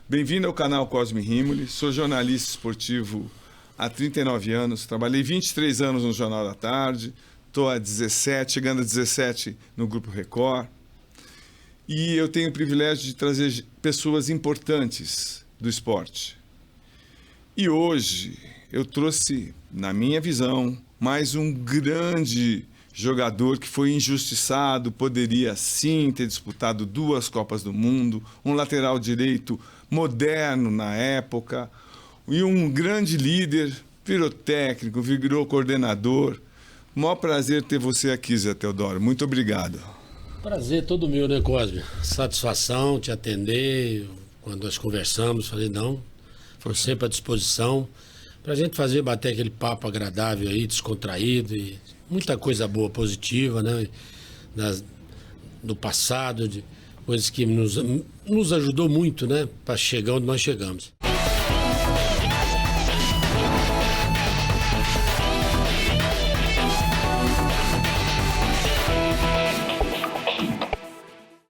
Bem-vindo ao canal Cosme Rimoli. Sou jornalista esportivo há 39 anos. Trabalhei 23 anos no Jornal da Tarde. Estou há 17, chegando a 17 no Grupo Record. E eu tenho o privilégio de trazer pessoas importantes do esporte. E hoje eu trouxe, na minha visão, mais um grande jogador que foi injustiçado, poderia sim ter disputado 2 Copas do Mundo, um lateral direito moderno na época, e um grande líder, virou técnico, virou coordenador. Maior prazer ter você aqui, Zé Teodoro. Muito obrigado. Prazer todo meu, né, Cosme? Satisfação te atender. Quando nós conversamos, falei, não, estou sempre à disposição para a gente bater aquele papo agradável aí, descontraído, e muita coisa boa, positiva, né? Do passado, de coisas que nos ajudou muito, né? Para chegar onde nós chegamos.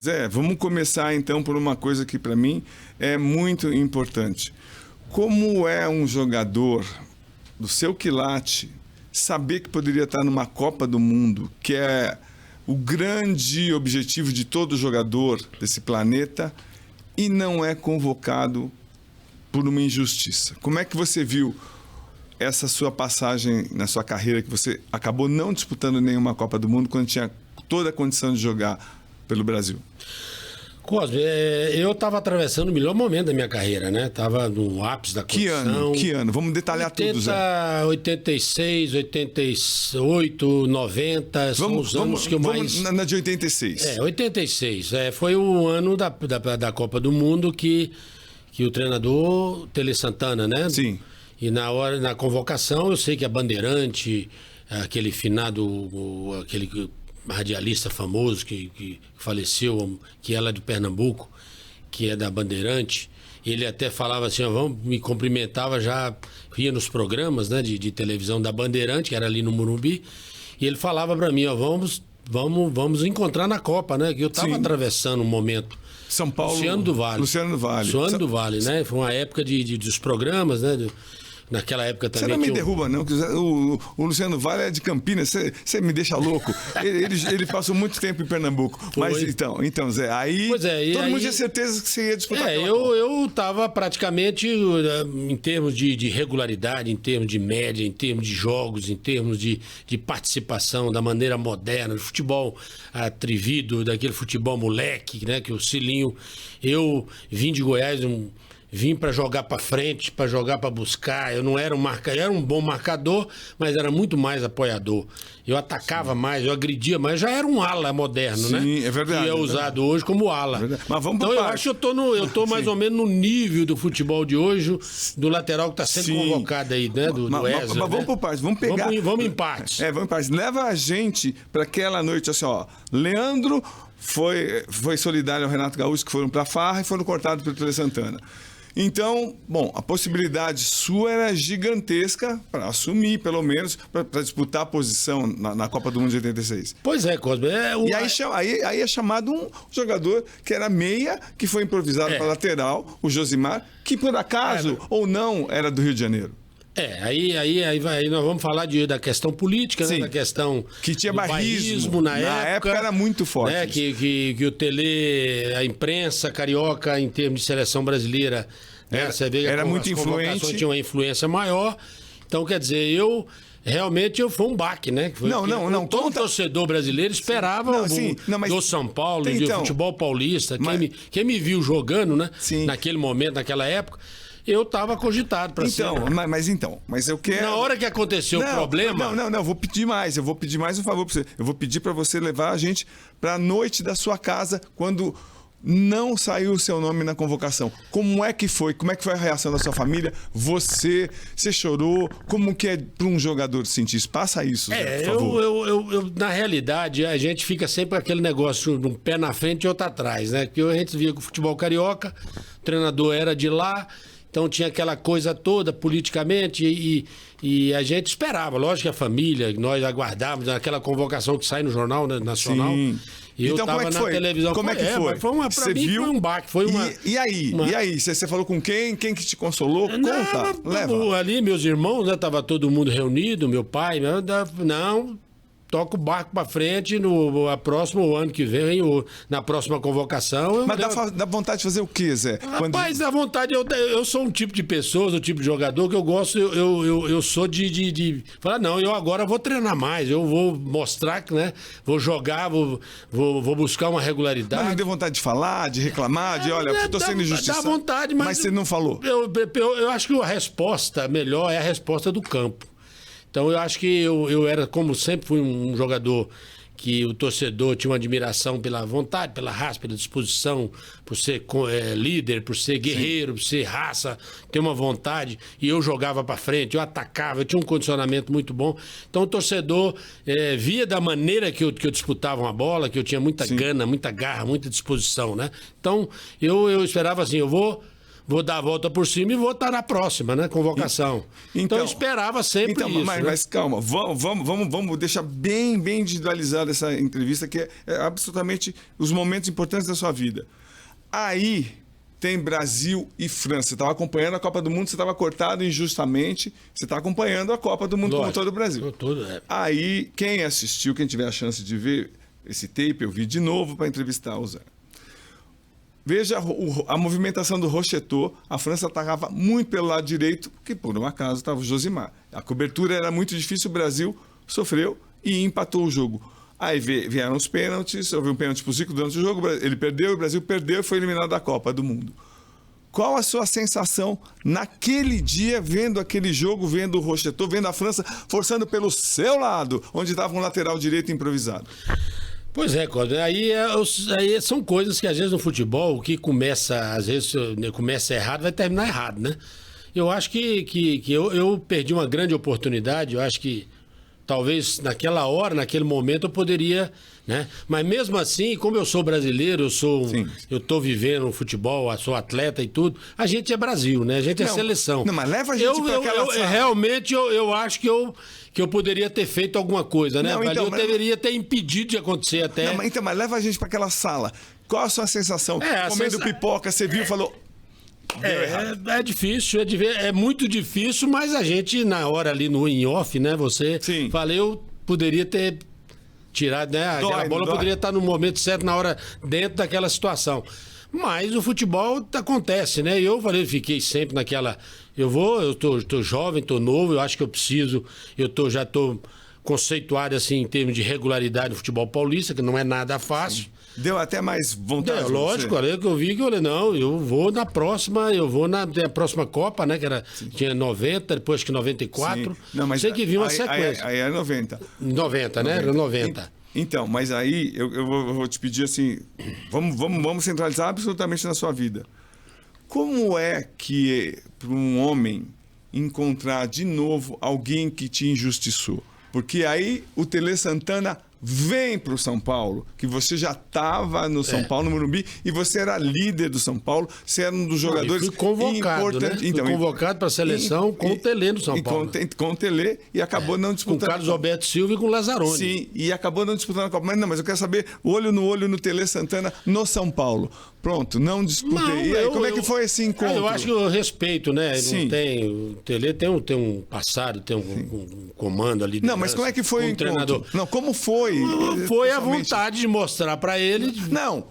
Zé, vamos começar então por uma coisa que para mim é muito importante. Como é um jogador do seu quilate saber que poderia estar numa Copa do Mundo, que é o grande objetivo de todo jogador desse planeta, e não é convocado por uma injustiça? Como é que você viu essa sua passagem na sua carreira, que você acabou não disputando nenhuma Copa do Mundo quando tinha toda a condição de jogar pelo Brasil? Cosme, eu estava atravessando o melhor momento da minha carreira, né? Estava no ápice da condição. Que ano? Vamos detalhar tudo, Zé. 86, 88, 90, são os anos que eu mais... Vamos na de 86. 86. Foi o ano da Copa do Mundo que o treinador, Tele Santana, né? Sim. E na convocação, eu sei que a Bandeirante, aquele finado, aquele radialista famoso que faleceu, que ela é de Pernambuco, que é da Bandeirante, ele até falava assim, me cumprimentava, já ia nos programas, né, de televisão da Bandeirante, que era ali no Morumbi, e ele falava para mim, vamos encontrar na Copa, né, que eu estava atravessando um momento. São Paulo. Luciano do Vale, né, foi uma época dos programas, né, naquela época também. Você não me derruba, não, que o Luciano Vale é de Campinas, você me deixa louco. ele passou muito tempo em Pernambuco. Foi. Mas então, Zé, aí todo mundo tinha certeza que você ia disputar. Eu estava praticamente, em termos de regularidade, em termos de média, em termos de jogos, em termos de participação da maneira moderna, do futebol atrevido, daquele futebol moleque, né, que o Cilinho, eu vim de Goiás, vim para jogar para frente, para jogar para buscar. Eu não era eu era um bom marcador, mas era muito mais apoiador. Eu atacava mais, eu agredia mais. Já era um ala moderno, né? Sim, é verdade. Que é usado hoje como ala. Mas vamos então eu acho que eu tô mais ou menos no nível do futebol de hoje, do lateral que está sendo convocado aí, né? Do Wesley. Mas vamos por partes, vamos pegar. Vamos em partes. Vamos em partes. Leva a gente para aquela noite assim, Leandro foi solidário ao Renato Gaúcho, que foram para a farra e foram cortados pelo Tele Santana. Então, a possibilidade sua era gigantesca para assumir, pelo menos, para disputar a posição na Copa do Mundo de 86. Pois é, Cosme. E aí é chamado um jogador que era meia, que foi improvisado para lateral, o Josimar, que por acaso ou não era do Rio de Janeiro. Aí nós vamos falar da questão política, né? Da questão que tinha bairrismo na época era muito forte. Né? Que o Tele, a imprensa carioca, em termos de seleção brasileira, você vê era muito influente. Tinha uma influência maior. Então, quer dizer, realmente foi um baque, né? Todo torcedor brasileiro esperava do São Paulo, do futebol paulista. Quem me viu jogando, né? Naquele momento, naquela época, eu estava cogitado para ser. Mas eu quero... Na hora que aconteceu o problema... Não, eu vou pedir mais um favor para você. Eu vou pedir para você levar a gente para a noite da sua casa, quando não saiu o seu nome na convocação. Como é que foi? Como é que foi a reação da sua família? Você chorou? Como que é para um jogador sentir isso? Passa isso, Zé, por favor. Eu, na realidade, a gente fica sempre com aquele negócio de um pé na frente e outro atrás, né? Porque a gente via que o futebol carioca, o treinador era de lá, então tinha aquela coisa toda politicamente e a gente esperava, lógico que a família, nós aguardávamos aquela convocação que sai no Jornal Nacional. Sim. E então, eu tava na televisão. Como é que foi? Mas pra mim viu? foi um baque. Foi uma... E aí? E aí? Você falou com quem? Quem que te consolou? Conta, leva. Ali, meus irmãos, né? Tava todo mundo reunido, meu pai, não... Toca o barco para frente no próximo ano que vem, na próxima convocação. Mas dá vontade de fazer o quê, Zé? Rapaz, dá vontade. Eu sou um tipo de pessoa, um tipo de jogador que eu gosto. Eu sou de falar, não, eu agora vou treinar mais. Eu vou mostrar que, né? Vou jogar, vou buscar uma regularidade. Mas não deu vontade de falar, de reclamar, olha, tô sendo injustiçado. Dá vontade, mas você não falou. Eu acho que a resposta melhor é a resposta do campo. Então eu acho que eu era, como sempre fui um jogador que o torcedor tinha uma admiração pela vontade, pela raça, pela disposição, por ser líder, por ser guerreiro, por ser raça, ter uma vontade. E eu jogava para frente, eu atacava, eu tinha um condicionamento muito bom. Então o torcedor via da maneira que eu disputava uma bola, que eu tinha muita gana, muita garra, muita disposição, né? Então eu esperava assim, eu vou dar a volta por cima e vou estar na próxima, né? Convocação. Então eu esperava sempre isso. Mas calma, vamos deixar bem individualizada essa entrevista, que é absolutamente os momentos importantes da sua vida. Aí tem Brasil e França. Você estava acompanhando a Copa do Mundo, você estava cortado injustamente, você está acompanhando a Copa do Mundo como todo o Brasil. Aí, quem assistiu, quem tiver a chance de ver esse tape, eu vi de novo para entrevistar o Zé. Veja a movimentação do Rocheteau. A França atacava muito pelo lado direito, porque por um acaso estava o Josimar. A cobertura era muito difícil, o Brasil sofreu e empatou o jogo. Aí vieram os pênaltis, houve um pênalti para o Zico durante o jogo, ele perdeu, o Brasil perdeu e foi eliminado da Copa do Mundo. Qual a sua sensação naquele dia, vendo aquele jogo, vendo o Rocheteau, vendo a França forçando pelo seu lado, onde estava um lateral direito improvisado? Pois é, Cláudio. Aí são coisas que às vezes no futebol, o que às vezes começa errado, vai terminar errado, né? Eu acho que eu perdi uma grande oportunidade, eu acho que talvez naquela hora, naquele momento eu poderia, né? Mas mesmo assim, como eu sou brasileiro, eu tô vivendo o futebol, eu sou atleta e tudo, a gente é Brasil, né? A gente é seleção. Não, mas leva a gente para aquela... Realmente, eu acho que eu poderia ter feito alguma coisa, né? Eu deveria ter impedido de acontecer até... Não, mas leva a gente para aquela sala. Qual a sua sensação? Comendo pipoca, você viu e falou... É difícil, é muito difícil, mas a gente, na hora ali no in-off, né? Você fala, eu poderia ter tirado, né? Aquela bola poderia estar no momento certo, na hora, dentro daquela situação. Mas o futebol acontece, né? Eu fiquei sempre naquela... Eu tô jovem, tô novo, eu acho que eu preciso... Já tô conceituado, assim, em termos de regularidade no futebol paulista, que não é nada fácil. Deu até mais vontade. Lógico, olha, que eu vi que eu falei, não, eu vou na próxima Copa, né? Que tinha 90, depois que 94. Não, mas sei que vi uma sequência. Aí é 90. 90, né? Era 90. Então, mas aí eu vou te pedir assim, vamos centralizar absolutamente na sua vida. Como é que para um homem encontrar de novo alguém que te injustiçou? Porque aí o Tele Santana vem para o São Paulo, que você já estava no São Paulo, no Morumbi, e você era líder do São Paulo, você era um dos jogadores importantes. Né? Fui convocado para a seleção com o Tele no São Paulo. Com o Tele, e acabou não disputando. Com o Carlos Alberto Silva e com o Lazzaroni. Sim, e acabou não disputando a Copa. Mas eu quero saber, olho no olho no Tele Santana, no São Paulo. Pronto, não disputei. E aí, como é que foi esse encontro? Eu acho que eu respeito, né? Sim. O Tele tem um passado, tem um comando ali. Não, mas como é que foi o encontro? Treinador. Não, como foi? Foi a vontade de mostrar para ele. Não,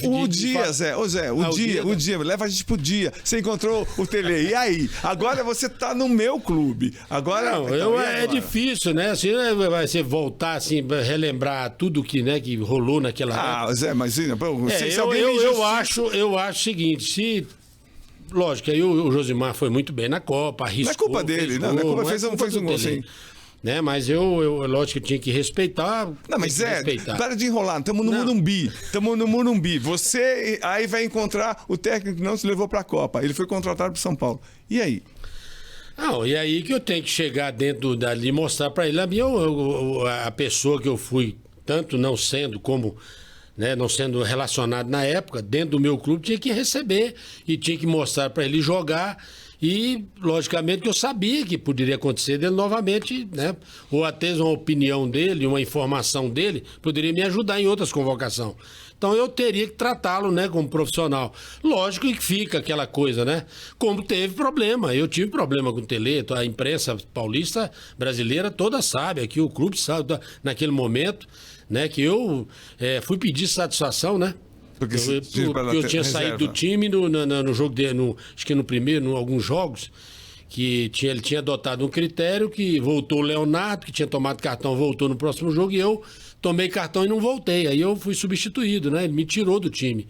o dia, Zé, o dia, leva a gente pro dia. Você encontrou o Tele, e aí? Agora você tá no meu clube. Agora. Não, é difícil, né? Assim, você voltar, assim, relembrar tudo que rolou naquela época. Zé, mas se eu acho o seguinte, lógico, aí o Josimar foi muito bem na Copa, arriscou. Não é culpa dele, não é culpa, fez um gol, sim. Né? Mas lógico que tinha que respeitar. Não, mas para de enrolar, estamos no Morumbi. Você aí vai encontrar o técnico que não se levou para a Copa. Ele foi contratado para São Paulo. E aí? Não, e aí que eu tenho que chegar dentro dali e mostrar para ele a pessoa que eu fui, tanto não sendo como... Né, não sendo relacionado na época, dentro do meu clube, tinha que receber e tinha que mostrar para ele jogar E, logicamente, que eu sabia que poderia acontecer dele novamente, né? Ou até uma opinião dele, uma informação dele, poderia me ajudar em outras convocações. Então eu teria que tratá-lo, né, como profissional. Lógico que fica aquela coisa, né? Como teve problema. Eu tive problema com o Tele, a imprensa paulista brasileira toda sabe, aqui o clube sabe, naquele momento, né, que eu fui pedir satisfação, né? Porque eu tinha saído do time no jogo acho que no primeiro, em alguns jogos, que ele tinha adotado um critério que voltou o Leonardo, que tinha tomado cartão, voltou no próximo jogo, e eu tomei cartão e não voltei. Aí eu fui substituído, né? Ele me tirou do time.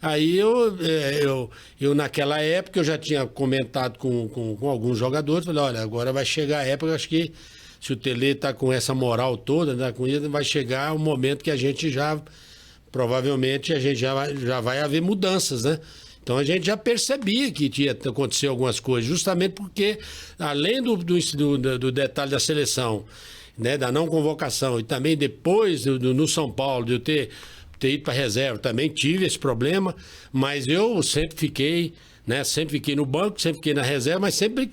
Aí eu naquela época, eu já tinha comentado com alguns jogadores, falei, olha, agora vai chegar a época, acho que se o Tele tá com essa moral toda, né, com ele, vai chegar o momento que a gente provavelmente já vai haver mudanças, né? Então a gente já percebia que tinha acontecido algumas coisas, justamente porque, além do detalhe da seleção, né, da não convocação, e também depois no São Paulo, de eu ter ido para reserva, também tive esse problema, mas eu sempre fiquei, né, sempre fiquei no banco, sempre fiquei na reserva, mas sempre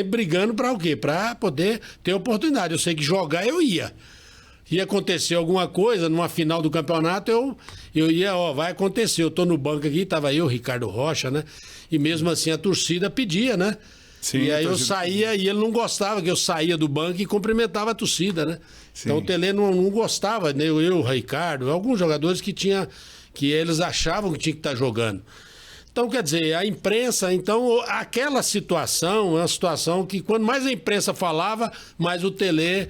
brigando para o quê? Para poder ter oportunidade. Eu sei que jogar eu ia acontecer alguma coisa numa final do campeonato, eu ia, vai acontecer. Eu tô no banco aqui, tava eu, Ricardo Rocha, né? E mesmo assim a torcida pedia, né? Sim, e aí eu saía e ele não gostava que eu saía do banco e cumprimentava a torcida, né? Sim. Então o Tele não gostava, né? Eu, Ricardo, alguns jogadores que eles achavam que tinha que estar jogando. Então, quer dizer, a imprensa, então, aquela situação é uma situação que quanto mais a imprensa falava, mais o Tele,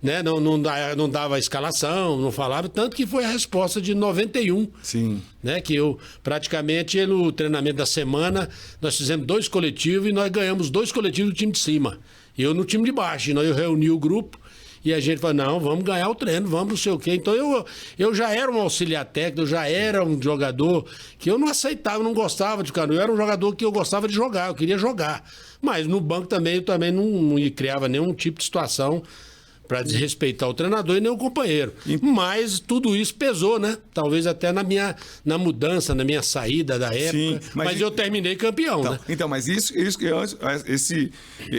né, não dava a escalação, não falava, tanto que foi a resposta de 91. Sim. Né, que eu, praticamente, no treinamento da semana, nós fizemos 2 coletivos e nós ganhamos 2 coletivos do time de cima. Eu no time de baixo, e nós reuni o grupo e a gente falou, não, vamos ganhar o treino, vamos não sei o quê. Então eu já era um auxiliar técnico, eu já era um jogador que eu não aceitava, não gostava de ficar. Eu era um jogador que eu gostava de jogar, eu queria jogar. Mas no banco também, eu também não criava nenhum tipo de situação para desrespeitar o treinador e nem o companheiro. Mas tudo isso pesou, né? Talvez até na mudança, na minha saída da época. Sim, mas eu terminei campeão, então, né? Então, mas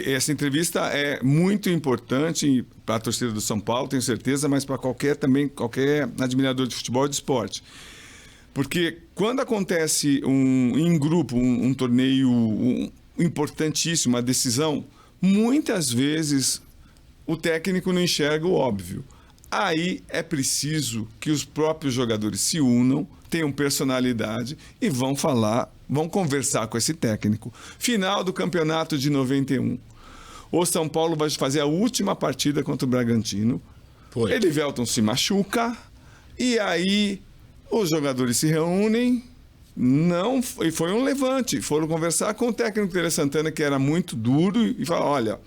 essa entrevista é muito importante para a torcida do São Paulo, tenho certeza, mas para qualquer admirador de futebol e de esporte. Porque quando acontece em grupo um torneio importantíssimo, uma decisão, muitas vezes o técnico não enxerga o óbvio. Aí é preciso que os próprios jogadores se unam, tenham personalidade e vão conversar com esse técnico. Final do campeonato de 91. O São Paulo vai fazer a última partida contra o Bragantino. Elivelton se machuca e aí os jogadores se reúnem. E foi um levante. Foram conversar com o técnico Tele Santana, que era muito duro, e falaram, olha,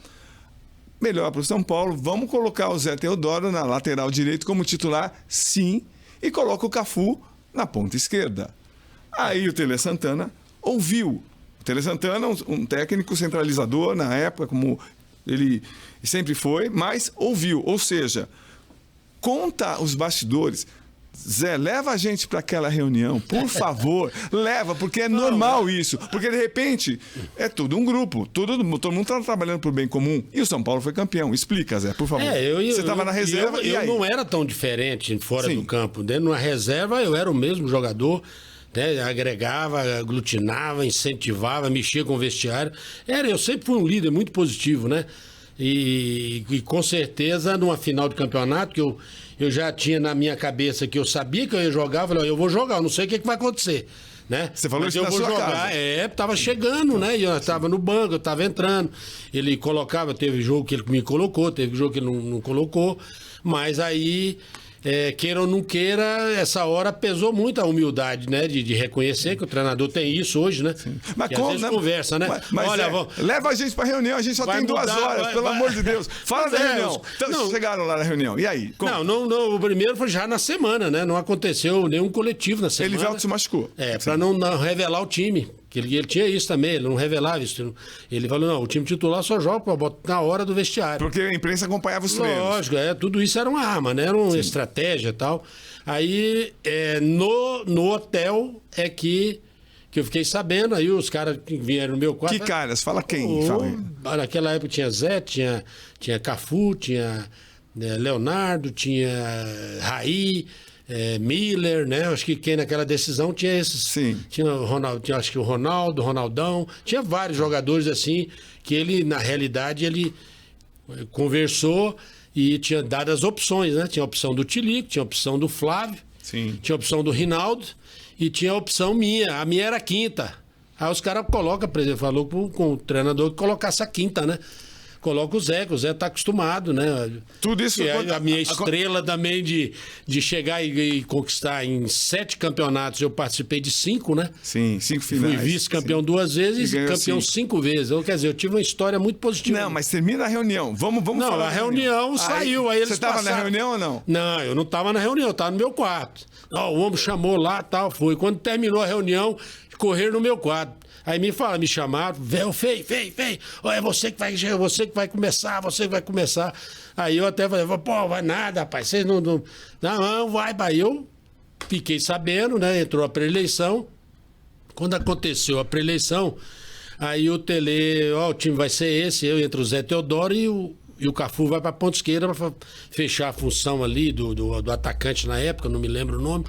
melhor para o São Paulo, vamos colocar o Zé Teodoro na lateral direito como titular, sim, e coloca o Cafu na ponta esquerda. Aí o Tele Santana ouviu. O Tele Santana, um técnico centralizador na época, como ele sempre foi, mas ouviu. Ou seja, conta os bastidores. Zé, leva a gente para aquela reunião, por favor, leva, porque é normal isso, porque de repente é tudo um grupo, todo mundo está trabalhando por bem comum e o São Paulo foi campeão. Explica, Zé, por favor. Você estava na reserva e aí? Eu não era tão diferente fora do campo, dentro da reserva eu era o mesmo jogador, né? Agregava, aglutinava, incentivava, mexia com o vestiário. Eu sempre fui um líder muito positivo, né? E com certeza numa final de campeonato que eu já tinha na minha cabeça que eu sabia que eu ia jogar, eu falei, eu vou jogar, eu não sei o que vai acontecer, né? Você falou isso na sua casa? Tava chegando, né? Eu estava no banco, eu estava entrando. Ele colocava, teve jogo que ele me colocou, teve jogo que ele não colocou, mas aí, queira ou não queira, essa hora pesou muito a humildade, né? De reconhecer que o treinador tem isso hoje, né? Sim. Mas que como, às vezes conversa, né? Mas olha, leva a gente pra reunião, a gente só tem 2 horas, pelo amor de Deus. Fala da reunião. Então, chegaram lá na reunião, e aí? Como? Não, o primeiro foi já na semana, né? Não aconteceu nenhum coletivo na semana. Elivelton se machucou. Pra não revelar o time. Ele tinha isso também, ele não revelava isso. Ele falou, não, o time titular só joga na hora do vestiário. Porque a imprensa acompanhava os treinos. Lógico, tudo isso era uma arma, né? Era uma estratégia e tal. Aí, no hotel é que que eu fiquei sabendo, aí os caras que vieram no meu quarto... Que caras? Fala quem? Fala aí. Naquela época tinha Zé, tinha Cafu, tinha Leonardo, tinha Raí, Miller, né? Acho que quem naquela decisão tinha esses. Sim. Tinha o Ronaldo, tinha, acho que o Ronaldo, Ronaldão, tinha vários jogadores assim, que ele, na realidade, ele conversou e tinha dado as opções, né? Tinha a opção do Tilico, tinha a opção do Flávio, Sim. tinha a opção do Rinaldo e tinha a opção minha. A minha era a quinta. Aí os caras colocam, por exemplo, falou com o treinador que colocasse a quinta, né? Coloca o Zé, que o Zé tá acostumado, né? Tudo isso... E a minha estrela também de chegar e conquistar em 7 campeonatos. Eu participei de 5, né? Sim, 5 finais. Fui vice-campeão 2 vezes e campeão 5 vezes. Quer dizer, eu tive uma história muito positiva. Não, mas termina a reunião. Vamos não, falar. A reunião saiu. Aí eles você estava na reunião ou não? Não, eu não estava na reunião, eu estava no meu quarto. Não, o homem chamou lá e tal, foi. Quando terminou a reunião, correram no meu quarto. Aí me chamaram, velho, Fei, é você que vai começar. Aí eu até falei, pô, vai nada, rapaz, vocês não vai. Aí eu fiquei sabendo, né, entrou a preeleição. Quando aconteceu a preeleição, aí o Tele, o time vai ser esse, eu entre o Zé Teodoro e o Cafu vai para ponta esquerda para fechar a função ali do atacante na época, não me lembro o nome.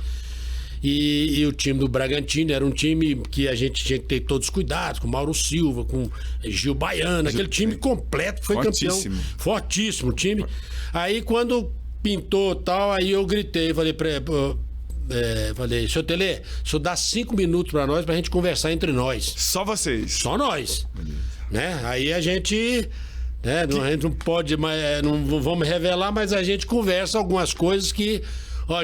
E o time do Bragantino era um time que a gente tinha que ter todos os cuidados, com Mauro Silva, com Gil Baiano, aquele time completo que foi campeão. Fortíssimo time. Aí quando pintou tal, aí eu gritei, falei, seu Tele, o senhor dá 5 minutos pra nós pra gente conversar entre nós. Só vocês? Só nós. Né? Aí a gente... a gente não pode, não vamos revelar, mas a gente conversa algumas coisas que...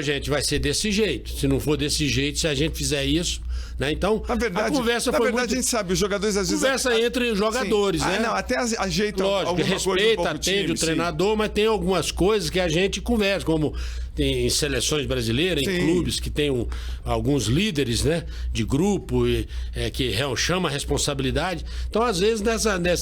gente, vai ser desse jeito. Se não for desse jeito, se a gente fizer isso, né? Então, a conversa foi muito... a gente sabe, os jogadores às vezes... Conversa entre jogadores, né? Não, até ajeita alguma coisa. Respeita, atende o treinador, mas tem algumas coisas que a gente conversa, como tem em seleções brasileiras, em clubes que tem alguns líderes, né? De grupo, que chama a responsabilidade. Então, às vezes,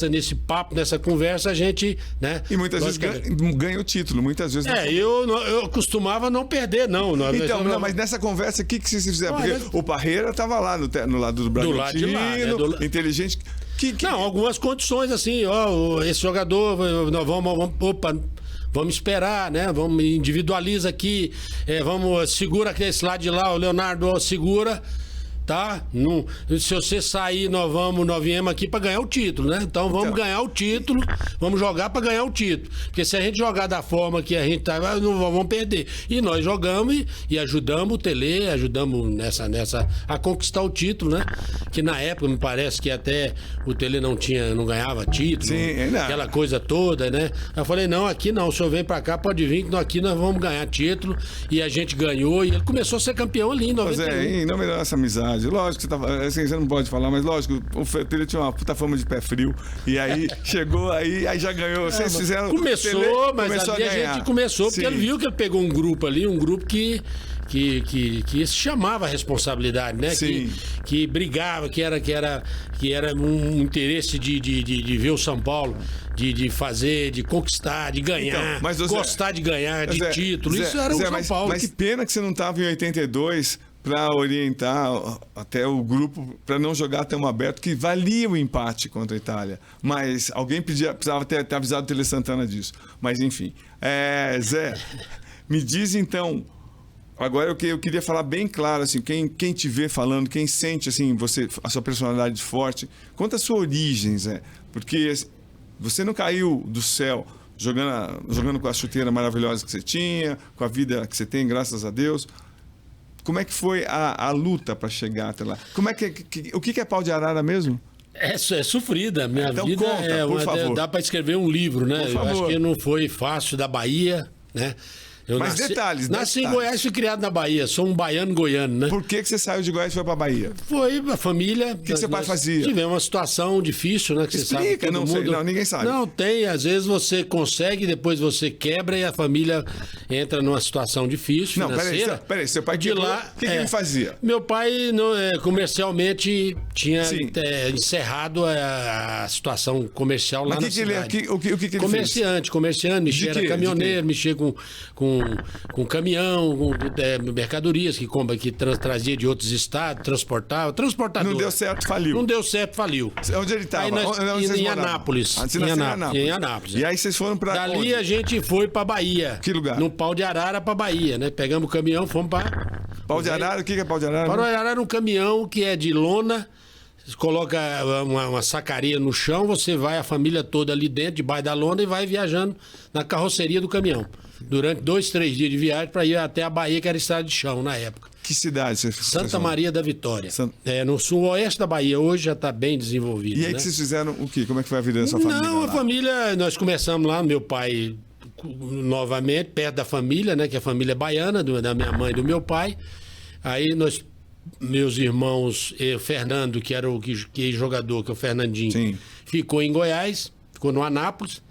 nesse papo, nessa conversa, a gente, né? E muitas vezes ganha o título, muitas vezes... eu costumava não perder, não. Então, mas nessa conversa, o que vocês fizeram? Porque o Parreira estava lá no lado do Bragantino, do lado de lá, né? Inteligente... Não, algumas condições assim, esse jogador, nós vamos esperar, né? Vamos individualiza aqui, segura esse lado de lá, o Leonardo segura, tá? Não, se você sair, nós viemos aqui para ganhar o título, né? Então vamos ganhar o título, vamos jogar para ganhar o título. Porque se a gente jogar da forma que a gente tá, não vamos perder. E nós jogamos e ajudamos o Tele, ajudamos nessa a conquistar o título, né? Que na época me parece que até o Tele não ganhava título, aquela coisa toda, né? Eu falei, não, aqui não, o senhor vem para cá, pode vir, que aqui nós vamos ganhar título. E a gente ganhou e ele começou a ser campeão ali em 91. Não melhorou essa amizade. Lógico que você não pode falar, mas lógico, o Tele tinha uma puta fama de pé frio. E aí chegou, aí já ganhou. Vocês fizeram. Começou, mas ali a gente começou, porque ele viu que ele pegou um grupo ali, que se chamava a responsabilidade, né? Que brigava, que era um interesse de ver o São Paulo, de fazer, de conquistar, de ganhar, gostar de ganhar, de título. Isso era o São Paulo. Mas que pena que você não estava em 82 para orientar até o grupo para não jogar tão aberto, que valia o empate contra a Itália. Mas alguém precisava ter avisado o Tele Santana disso. Mas enfim. Zé, me diz então, agora eu queria falar bem claro, assim, quem te vê falando, quem sente assim, a sua personalidade forte, conta a sua origem, Zé. Porque você não caiu do céu jogando com a chuteira maravilhosa que você tinha, com a vida que você tem, graças a Deus. Como é que foi a luta para chegar até lá? O que é pau de arara mesmo? É sofrida. Minha então vida conta, por favor. Dá para escrever um livro, né? Por favor. Eu acho que não foi fácil da Bahia, né? Nasci em Goiás, fui criado na Bahia. Sou um baiano-goiano, né? Por que você saiu de Goiás e foi pra Bahia? Foi a família. O que seu pai fazia? Tivemos uma situação difícil, né? Que Explica, você sabe. Não, ninguém sabe. Não, tem. Às vezes você consegue, depois você quebra e a família entra numa situação difícil. Não, peraí. Seu pai de lá, o que ele fazia? Meu pai, comercialmente, tinha encerrado a situação comercial lá na cidade. O que ele comerciante, mexia, era caminhoneiro, mexia com com caminhão, com mercadorias que trazia de outros estados, transportava. Não deu certo, faliu. Não deu certo, faliu. Onde ele estava? Em Anápolis. Em Anápolis. E aí vocês foram para Dali onde? a gente foi para Bahia. Que lugar? No Pau de Arara para Bahia, né? Pegamos o caminhão, fomos para... Pau de Arara? O que é Pau de Arara? Pau de Arara é um caminhão que é de lona. Você coloca uma sacaria no chão, você vai a família toda ali dentro, debaixo da lona, e vai viajando na carroceria do caminhão. Durante 2, 3 dias de viagem para ir até a Bahia, que era estrada de chão na época. Que cidade você Santa Maria da Vitória. No sul-oeste da Bahia, hoje já está bem desenvolvido. E aí, né? que vocês fizeram o quê? Como é que foi a vida da sua família? Não, a lá? família, nós começamos lá, meu pai, novamente, perto da família, né? Que a família é baiana, da minha mãe e do meu pai. Aí meus irmãos, o Fernando, que era o que jogador, que é o Fernandinho, Sim. ficou em Goiás, ficou no Anápolis,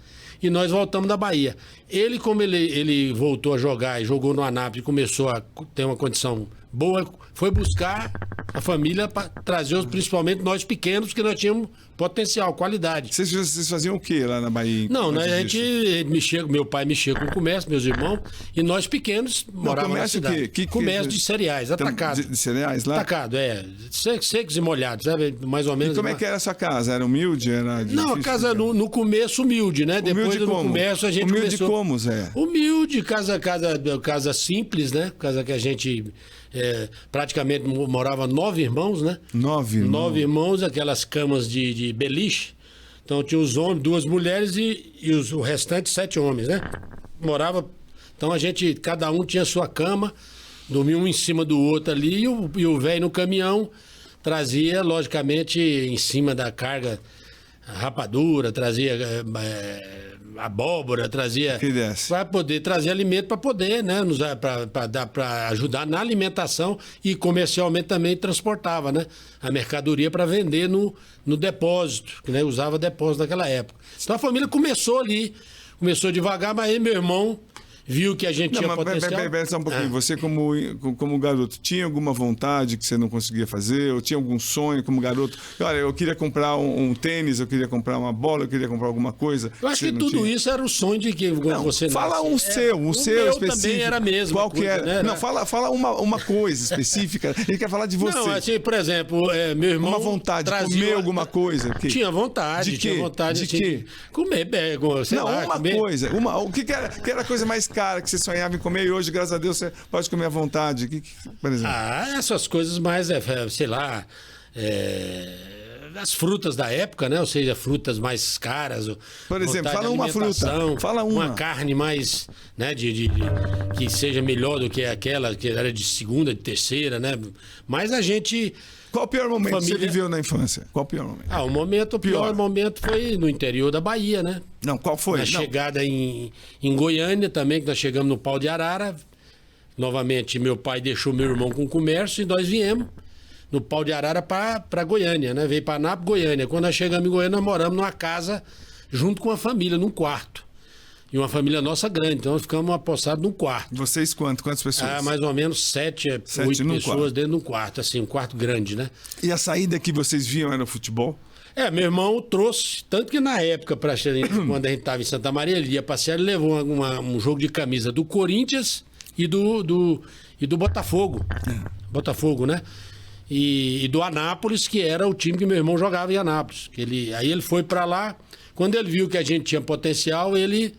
e nós voltamos da Bahia. Ele, como ele voltou a jogar e jogou no Anápolis, começou a ter uma condição boa, foi buscar a família para trazer, principalmente nós pequenos, que nós tínhamos potencial, qualidade. Vocês faziam o quê lá na Bahia? Não, antes a disso? gente meu pai mexia com comércio, meus irmãos, e nós pequenos morávamos na comércio cidade. o quê? Comércio de cereais, atacado. De cereais lá? Atacado, secos e molhados, sabe? Mais ou menos. E como é que era a sua casa? Era humilde? Era Não, a difícil? casa no começo humilde, né? Depois Humilde no como? comércio a gente Humilde começou... como, Zé? Humilde, casa simples, né? Casa que a gente praticamente morava 9 irmãos, né? 9 irmãos, aquelas camas de beliche. Então tinha os homens, 2 mulheres e o restante 7 homens, né? Morava. Então cada um tinha sua cama, dormia um em cima do outro ali, e o velho no caminhão trazia, logicamente, em cima da carga, rapadura, trazia abóbora, trazia para poder trazer alimento para poder, né, para ajudar na alimentação, e comercialmente também transportava, né, a mercadoria para vender no depósito, que, né, usava depósito naquela época. Então a família começou ali, começou devagar, mas aí meu irmão viu que a gente tinha potencial. Pera só um pouquinho. Você, como garoto, tinha alguma vontade que você não conseguia fazer? Ou tinha algum sonho como garoto? Olha, eu queria comprar um tênis, eu queria comprar uma bola, eu queria comprar alguma coisa. Eu acho que tudo isso era o sonho de que você fala nasce. um seu meu específico. Também era mesmo. Qual que era? Não, fala uma coisa específica. Ele quer falar de você. Não, assim, por exemplo, meu irmão... Uma vontade de comer alguma coisa. Tinha vontade. De quê? Tinha vontade de quê? Comer, sei lá. Uma coisa. O que era a coisa mais cara que você sonhava em comer, e hoje, graças a Deus, você pode comer à vontade? Por exemplo? Essas coisas mais, sei lá, as frutas da época, né? Ou seja, frutas mais caras. Por exemplo, fala uma fruta. Fala uma carne mais, né? Que seja melhor do que aquela que era de segunda, de terceira, né? Mas a gente... Qual o pior momento que você viveu na infância? Qual o pior momento? O pior momento foi no interior da Bahia, né? Não, qual foi? Chegada em Goiânia também, que nós chegamos no Pau de Arara. Novamente, meu pai deixou meu irmão com o comércio e nós viemos no Pau de Arara para Goiânia, né? Veio para Anápolis, Goiânia. Quando nós chegamos em Goiânia, nós moramos numa casa junto com a família, num quarto. E uma família nossa grande, então nós ficamos apostados num quarto. Vocês quantas pessoas? Mais ou menos 7, 8 pessoas dentro de um quarto, assim, um quarto grande, né? E a saída que vocês viam era o futebol? Meu irmão trouxe, tanto que na época, quando a gente estava em Santa Maria, ele ia passear, ele levou um jogo de camisa do Corinthians e do Botafogo. Botafogo, né? E do Anápolis, que era o time que meu irmão jogava em Anápolis. Aí ele foi para lá, quando ele viu que a gente tinha potencial, ele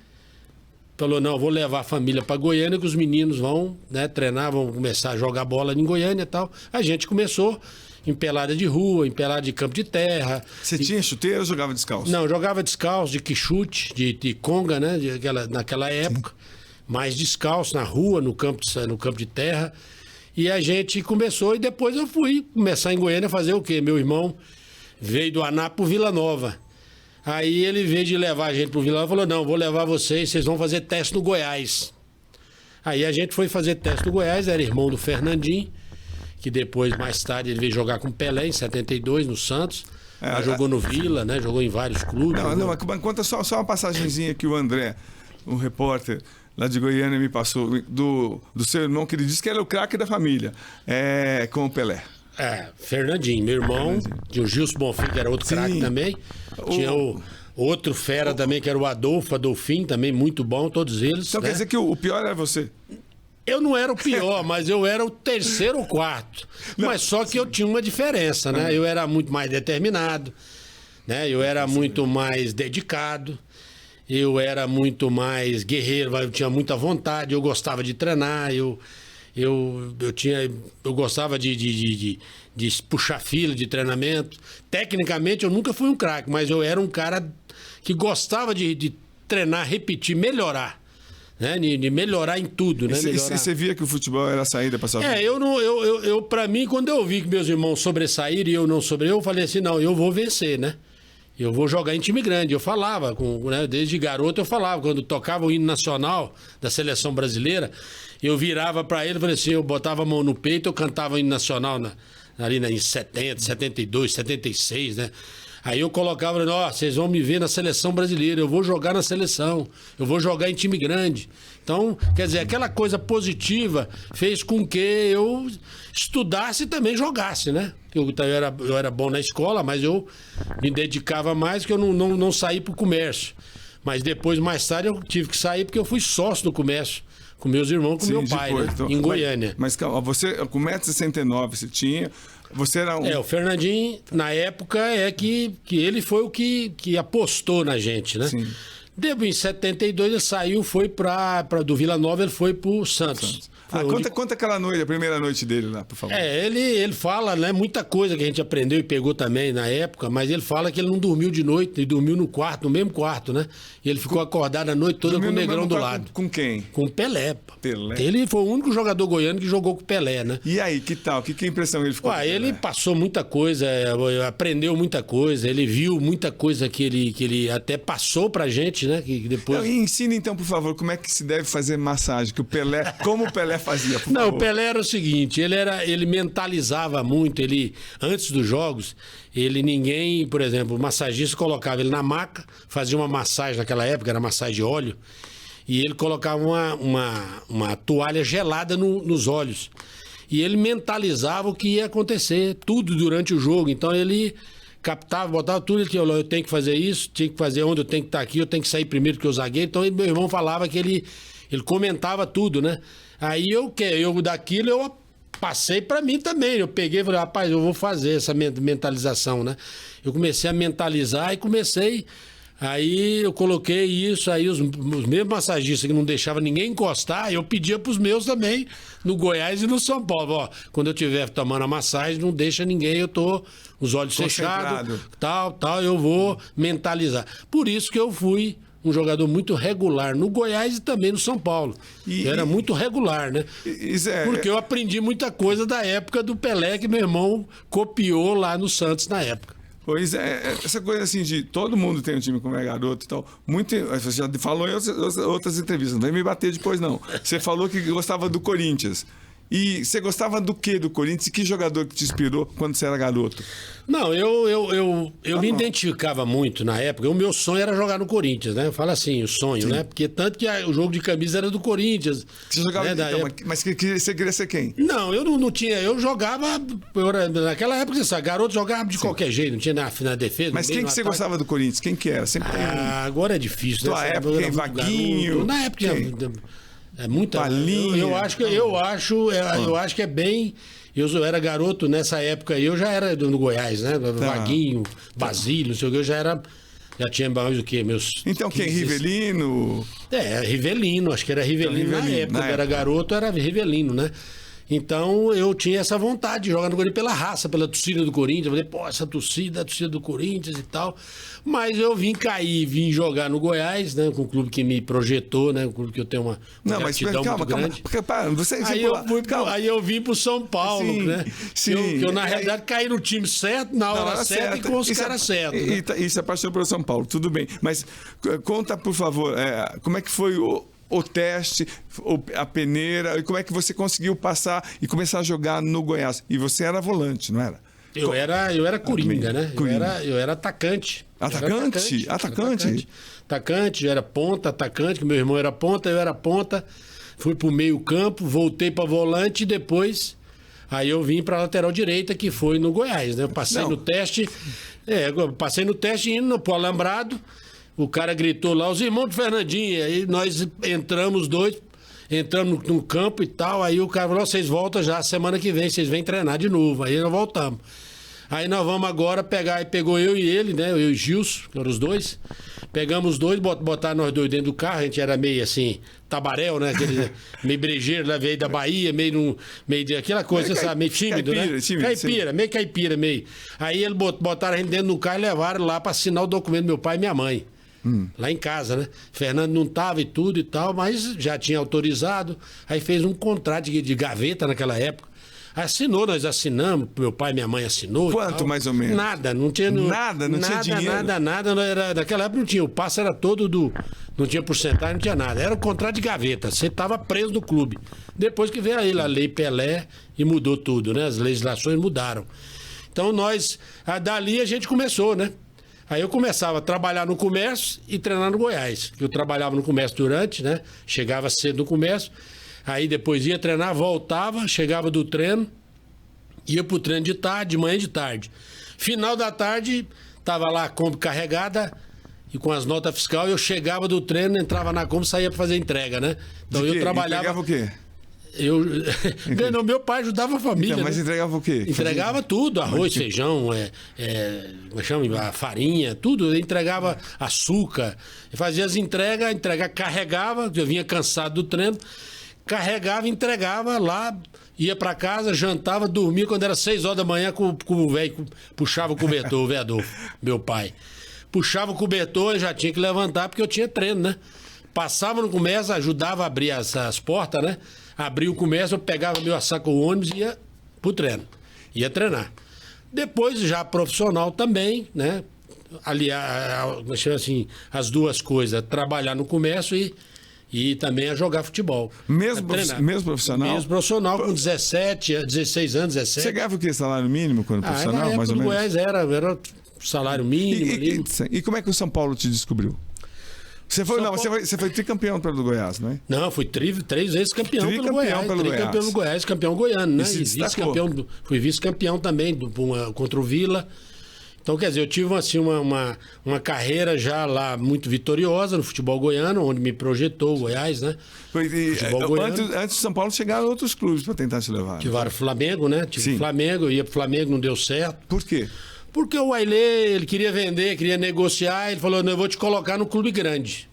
falou, não, vou levar a família para Goiânia, que os meninos vão, né, treinar, vão começar a jogar bola em Goiânia e tal. A gente começou em pelada de rua, em pelada de campo de terra. Você tinha chuteira ou jogava descalço? Não, jogava descalço, de quichute, de conga, né, naquela época. Sim. Mais descalço, na rua, no campo de terra. E a gente começou, e depois eu fui começar em Goiânia a fazer o quê? Meu irmão veio do Anápolis pro Vila Nova. Aí ele veio de levar a gente pro Vila Nova e falou, não, vou levar vocês vão fazer teste no Goiás. Aí a gente foi fazer teste no Goiás, era irmão do Fernandinho, que depois, mais tarde, ele veio jogar com o Pelé em 72, no Santos. Jogou no Vila, né? Jogou em vários clubes. Mas conta só uma passagenzinha que o André, um repórter lá de Goiânia, me passou, do seu irmão, que ele disse que era o craque da família, com o Pelé. Fernandinho, meu irmão, tinha o Gilson Bonfim, que era outro craque também. Tinha o Outro fera também, que era o Adolfin, também muito bom, todos eles. Então né? quer dizer que o pior era você? Eu não era o pior, mas eu era o terceiro ou quarto. Mas só que eu tinha uma diferença, né? Eu era muito mais determinado, né? Eu era muito mais dedicado, eu era muito mais guerreiro, eu tinha muita vontade, eu gostava de treinar, eu gostava de puxar fila de treinamento. Tecnicamente eu nunca fui um craque, mas eu era um cara que gostava de treinar, repetir, melhorar. Né? De melhorar em tudo, né? E você via que o futebol era a saída para sua vida? Para mim, quando eu vi que meus irmãos sobressaíram e eu não sobrei, eu falei assim, não, eu vou vencer, né? Eu vou jogar em time grande. Eu falava, né? Desde garoto eu falava, quando tocava o hino nacional da seleção brasileira, eu virava para ele e falei assim, eu botava a mão no peito, eu cantava o hino nacional ali em 70, 72, 76, né? Aí eu colocava, vocês vão me ver na seleção brasileira, eu vou jogar na seleção, eu vou jogar em time grande. Então, quer dizer, aquela coisa positiva fez com que eu estudasse e também jogasse, né? Eu era bom na escola, mas eu me dedicava mais, que eu não saí para o comércio. Mas depois, mais tarde, eu tive que sair porque eu fui sócio do comércio. Com meus irmãos, com meu pai, depois, né? então, Em Goiânia. Mas calma, você com 1,69m você tinha... Você era um... O Fernandinho, na época, que ele foi o que apostou na gente, né? Sim. Em 72 ele saiu, foi do Vila Nova, ele foi pro Santos. Conta aquela noite, a primeira noite dele lá, por favor. Ele fala, né, muita coisa que a gente aprendeu e pegou também na época, mas ele fala que ele não dormiu de noite, ele dormiu no mesmo quarto, né? E ele ficou acordado a noite toda com o Negrão do lado. Com quem? Com o Pelé. Pelé. Ele foi o único jogador goiano que jogou com o Pelé, né? E aí, que tal? Que impressão ele ficou? Ele passou muita coisa, aprendeu muita coisa, ele viu muita coisa que ele até passou pra gente, né? Que depois... E ensina então, por favor, como é que se deve fazer massagem, que o Pelé, como o Pelé fazia, por favor. Não, o Pelé era o seguinte, ele mentalizava muito, antes dos jogos, ninguém, por exemplo, o massagista colocava ele na maca, fazia uma massagem naquela época, era massagem de óleo, e ele colocava uma toalha gelada nos olhos. E ele mentalizava o que ia acontecer, tudo durante o jogo. Então ele captava, botava tudo, ele tinha, eu tenho que fazer isso, tinha que fazer onde eu tenho que estar aqui, eu tenho que sair primeiro que o zagueiro. Então meu irmão falava que ele comentava tudo, né? Aí eu daquilo eu passei para mim também. Eu peguei e falei, rapaz, eu vou fazer essa mentalização, né? Eu comecei a mentalizar e comecei... Aí eu coloquei isso, aí os mesmos massagistas que não deixavam ninguém encostar, eu pedia pros meus também, no Goiás e no São Paulo. Quando eu estiver tomando a massagem, não deixa ninguém, eu tô os olhos fechados, tal, eu vou mentalizar. Por isso que eu fui um jogador muito regular no Goiás e também no São Paulo. Era muito regular, né? Porque eu aprendi muita coisa da época do Pelé, que meu irmão copiou lá no Santos na época. Pois é, essa coisa assim de todo mundo tem um time como é garoto e tal. Você já falou em outras entrevistas, não vem me bater depois, não. Você falou que gostava do Corinthians. E você gostava do que do Corinthians? E que jogador que te inspirou quando você era garoto? Não, eu me identificava muito na época. O meu sonho era jogar no Corinthians, né? Eu falo assim, o sonho, né? Porque tanto que o jogo de camisa era do Corinthians. Você jogava, né? mas você queria ser quem? Não, eu não tinha. Eu jogava. Naquela época, sabe, garoto jogava de qualquer jeito, não tinha na defesa. Mas quem que você gostava do Corinthians? Quem que era? Sempre tem agora é difícil, né? Tua época, quem? Vaguinho? Garoto. Na época é muita. Palinha. Eu acho que é bem. Eu era garoto nessa época, eu já era no Goiás, né? Vaguinho, Basílio, não sei o que, já tinha mais o quê? Então 15, quem? Rivelino? Rivelino, acho que era Rivelino na época. Eu era garoto, era Rivelino, né? Então eu tinha essa vontade de jogar no Corinthians pela raça, pela torcida do Corinthians. Eu falei, essa torcida, a torcida do Corinthians e tal. Mas eu vim jogar no Goiás, né? Com um clube que me projetou, né? Um clube que eu tenho uma gratidão muito grande. Aí eu vim pro São Paulo, sim, né? Sim. Eu na realidade caí no time certo, na hora certa e com os caras certos. E se apaixonou pelo São Paulo, tudo bem. Mas conta, por favor, como é que foi o teste, a peneira, e como é que você conseguiu passar e começar a jogar no Goiás? E você era volante, não era? Eu era coringa, né? Eu era atacante. Atacante? Atacante, eu era ponta, atacante, que meu irmão era ponta, eu era ponta. Fui pro meio campo, voltei pra volante e depois... Aí eu vim pra lateral direita, que foi no Goiás, né? Eu passei no teste... passei no teste indo pro Alambrado. o cara gritou lá, os irmãos de Fernandinho, aí nós entramos no campo e tal, aí o cara falou, vocês voltam já semana que vem, vocês vêm treinar de novo, aí nós voltamos. Aí nós vamos agora pegar, aí pegou eu e ele, né, eu e o Gilson, que eram os dois, pegamos os dois, botaram nós dois dentro do carro, a gente era meio assim, tabaréu, né, aquele, meio brejeiro, né, veio da Bahia, meio de aquela coisa, sabe, meio tímido, caipira, né? tímido, Caipira, meio caipira, meio. Aí eles botaram a gente dentro do carro e levaram lá para assinar o documento do meu pai e minha mãe. Lá em casa, né? Fernando não tava e tudo e tal, mas já tinha autorizado. Aí fez um contrato de gaveta naquela época. Assinou, nós assinamos, meu pai e minha mãe assinou. Quanto mais ou menos? Nada, não tinha. Nada, não tinha dinheiro? Nada. Não era, naquela época não tinha. O passe era todo do. Não tinha porcentagem, não tinha nada. Era um contrato de gaveta. Você estava preso no clube. Depois que veio aí a Lei Pelé e mudou tudo, né? As legislações mudaram. Então nós. Dali a gente começou, né? Aí eu começava a trabalhar no comércio e treinar no Goiás. Eu trabalhava no comércio durante, né? Chegava cedo no comércio. Aí depois ia treinar, voltava, chegava do treino, ia pro treino de tarde, de manhã e de tarde. Final da tarde, tava lá a Kombi carregada e com as notas fiscais, eu chegava do treino, entrava na Kombi e saía pra fazer entrega, né? Então eu trabalhava... Entregava o quê? Não, meu pai ajudava a família. Então, mas né? entregava o quê? Entregava tudo, arroz, feijão, como chama? A farinha, tudo. Eu entregava açúcar, fazia as entregas, carregava, eu vinha cansado do treino, carregava, entregava lá, ia pra casa, jantava, dormia. Quando era 6 horas da manhã, com o velho puxava o cobertor, o vereador, meu pai. Puxava o cobertor, eu já tinha que levantar, porque eu tinha treino, né? Passava no comércio, ajudava a abrir as portas, né? Abria o comércio, eu pegava meu saco ônibus e ia pro treino. Ia treinar. Depois, já profissional também, né? Aliás, assim, as duas coisas, trabalhar no comércio e também a jogar futebol. Mesmo profissional? Mesmo profissional, com 17, 16 anos, 17. Você ganhava o quê? Salário mínimo quando profissional, mais ou menos? Goiás era salário mínimo. E como é que o São Paulo te descobriu? Você foi tricampeão pelo Goiás, não é? Não, fui 3 vezes campeão pelo Goiás. Tricampeão pelo Goiás, campeão goiano, né? E fui vice-campeão também contra o Vila. Então, quer dizer, eu tive assim, uma carreira já lá muito vitoriosa no futebol goiano, onde me projetou o Goiás, né? Antes do São Paulo chegaram outros clubes para tentar te levar. Tiveram o Flamengo, né? Tive o Flamengo, eu ia pro Flamengo, não deu certo. Por quê? Porque o Ailê, ele queria vender, queria negociar, ele falou, não, eu vou te colocar no clube grande.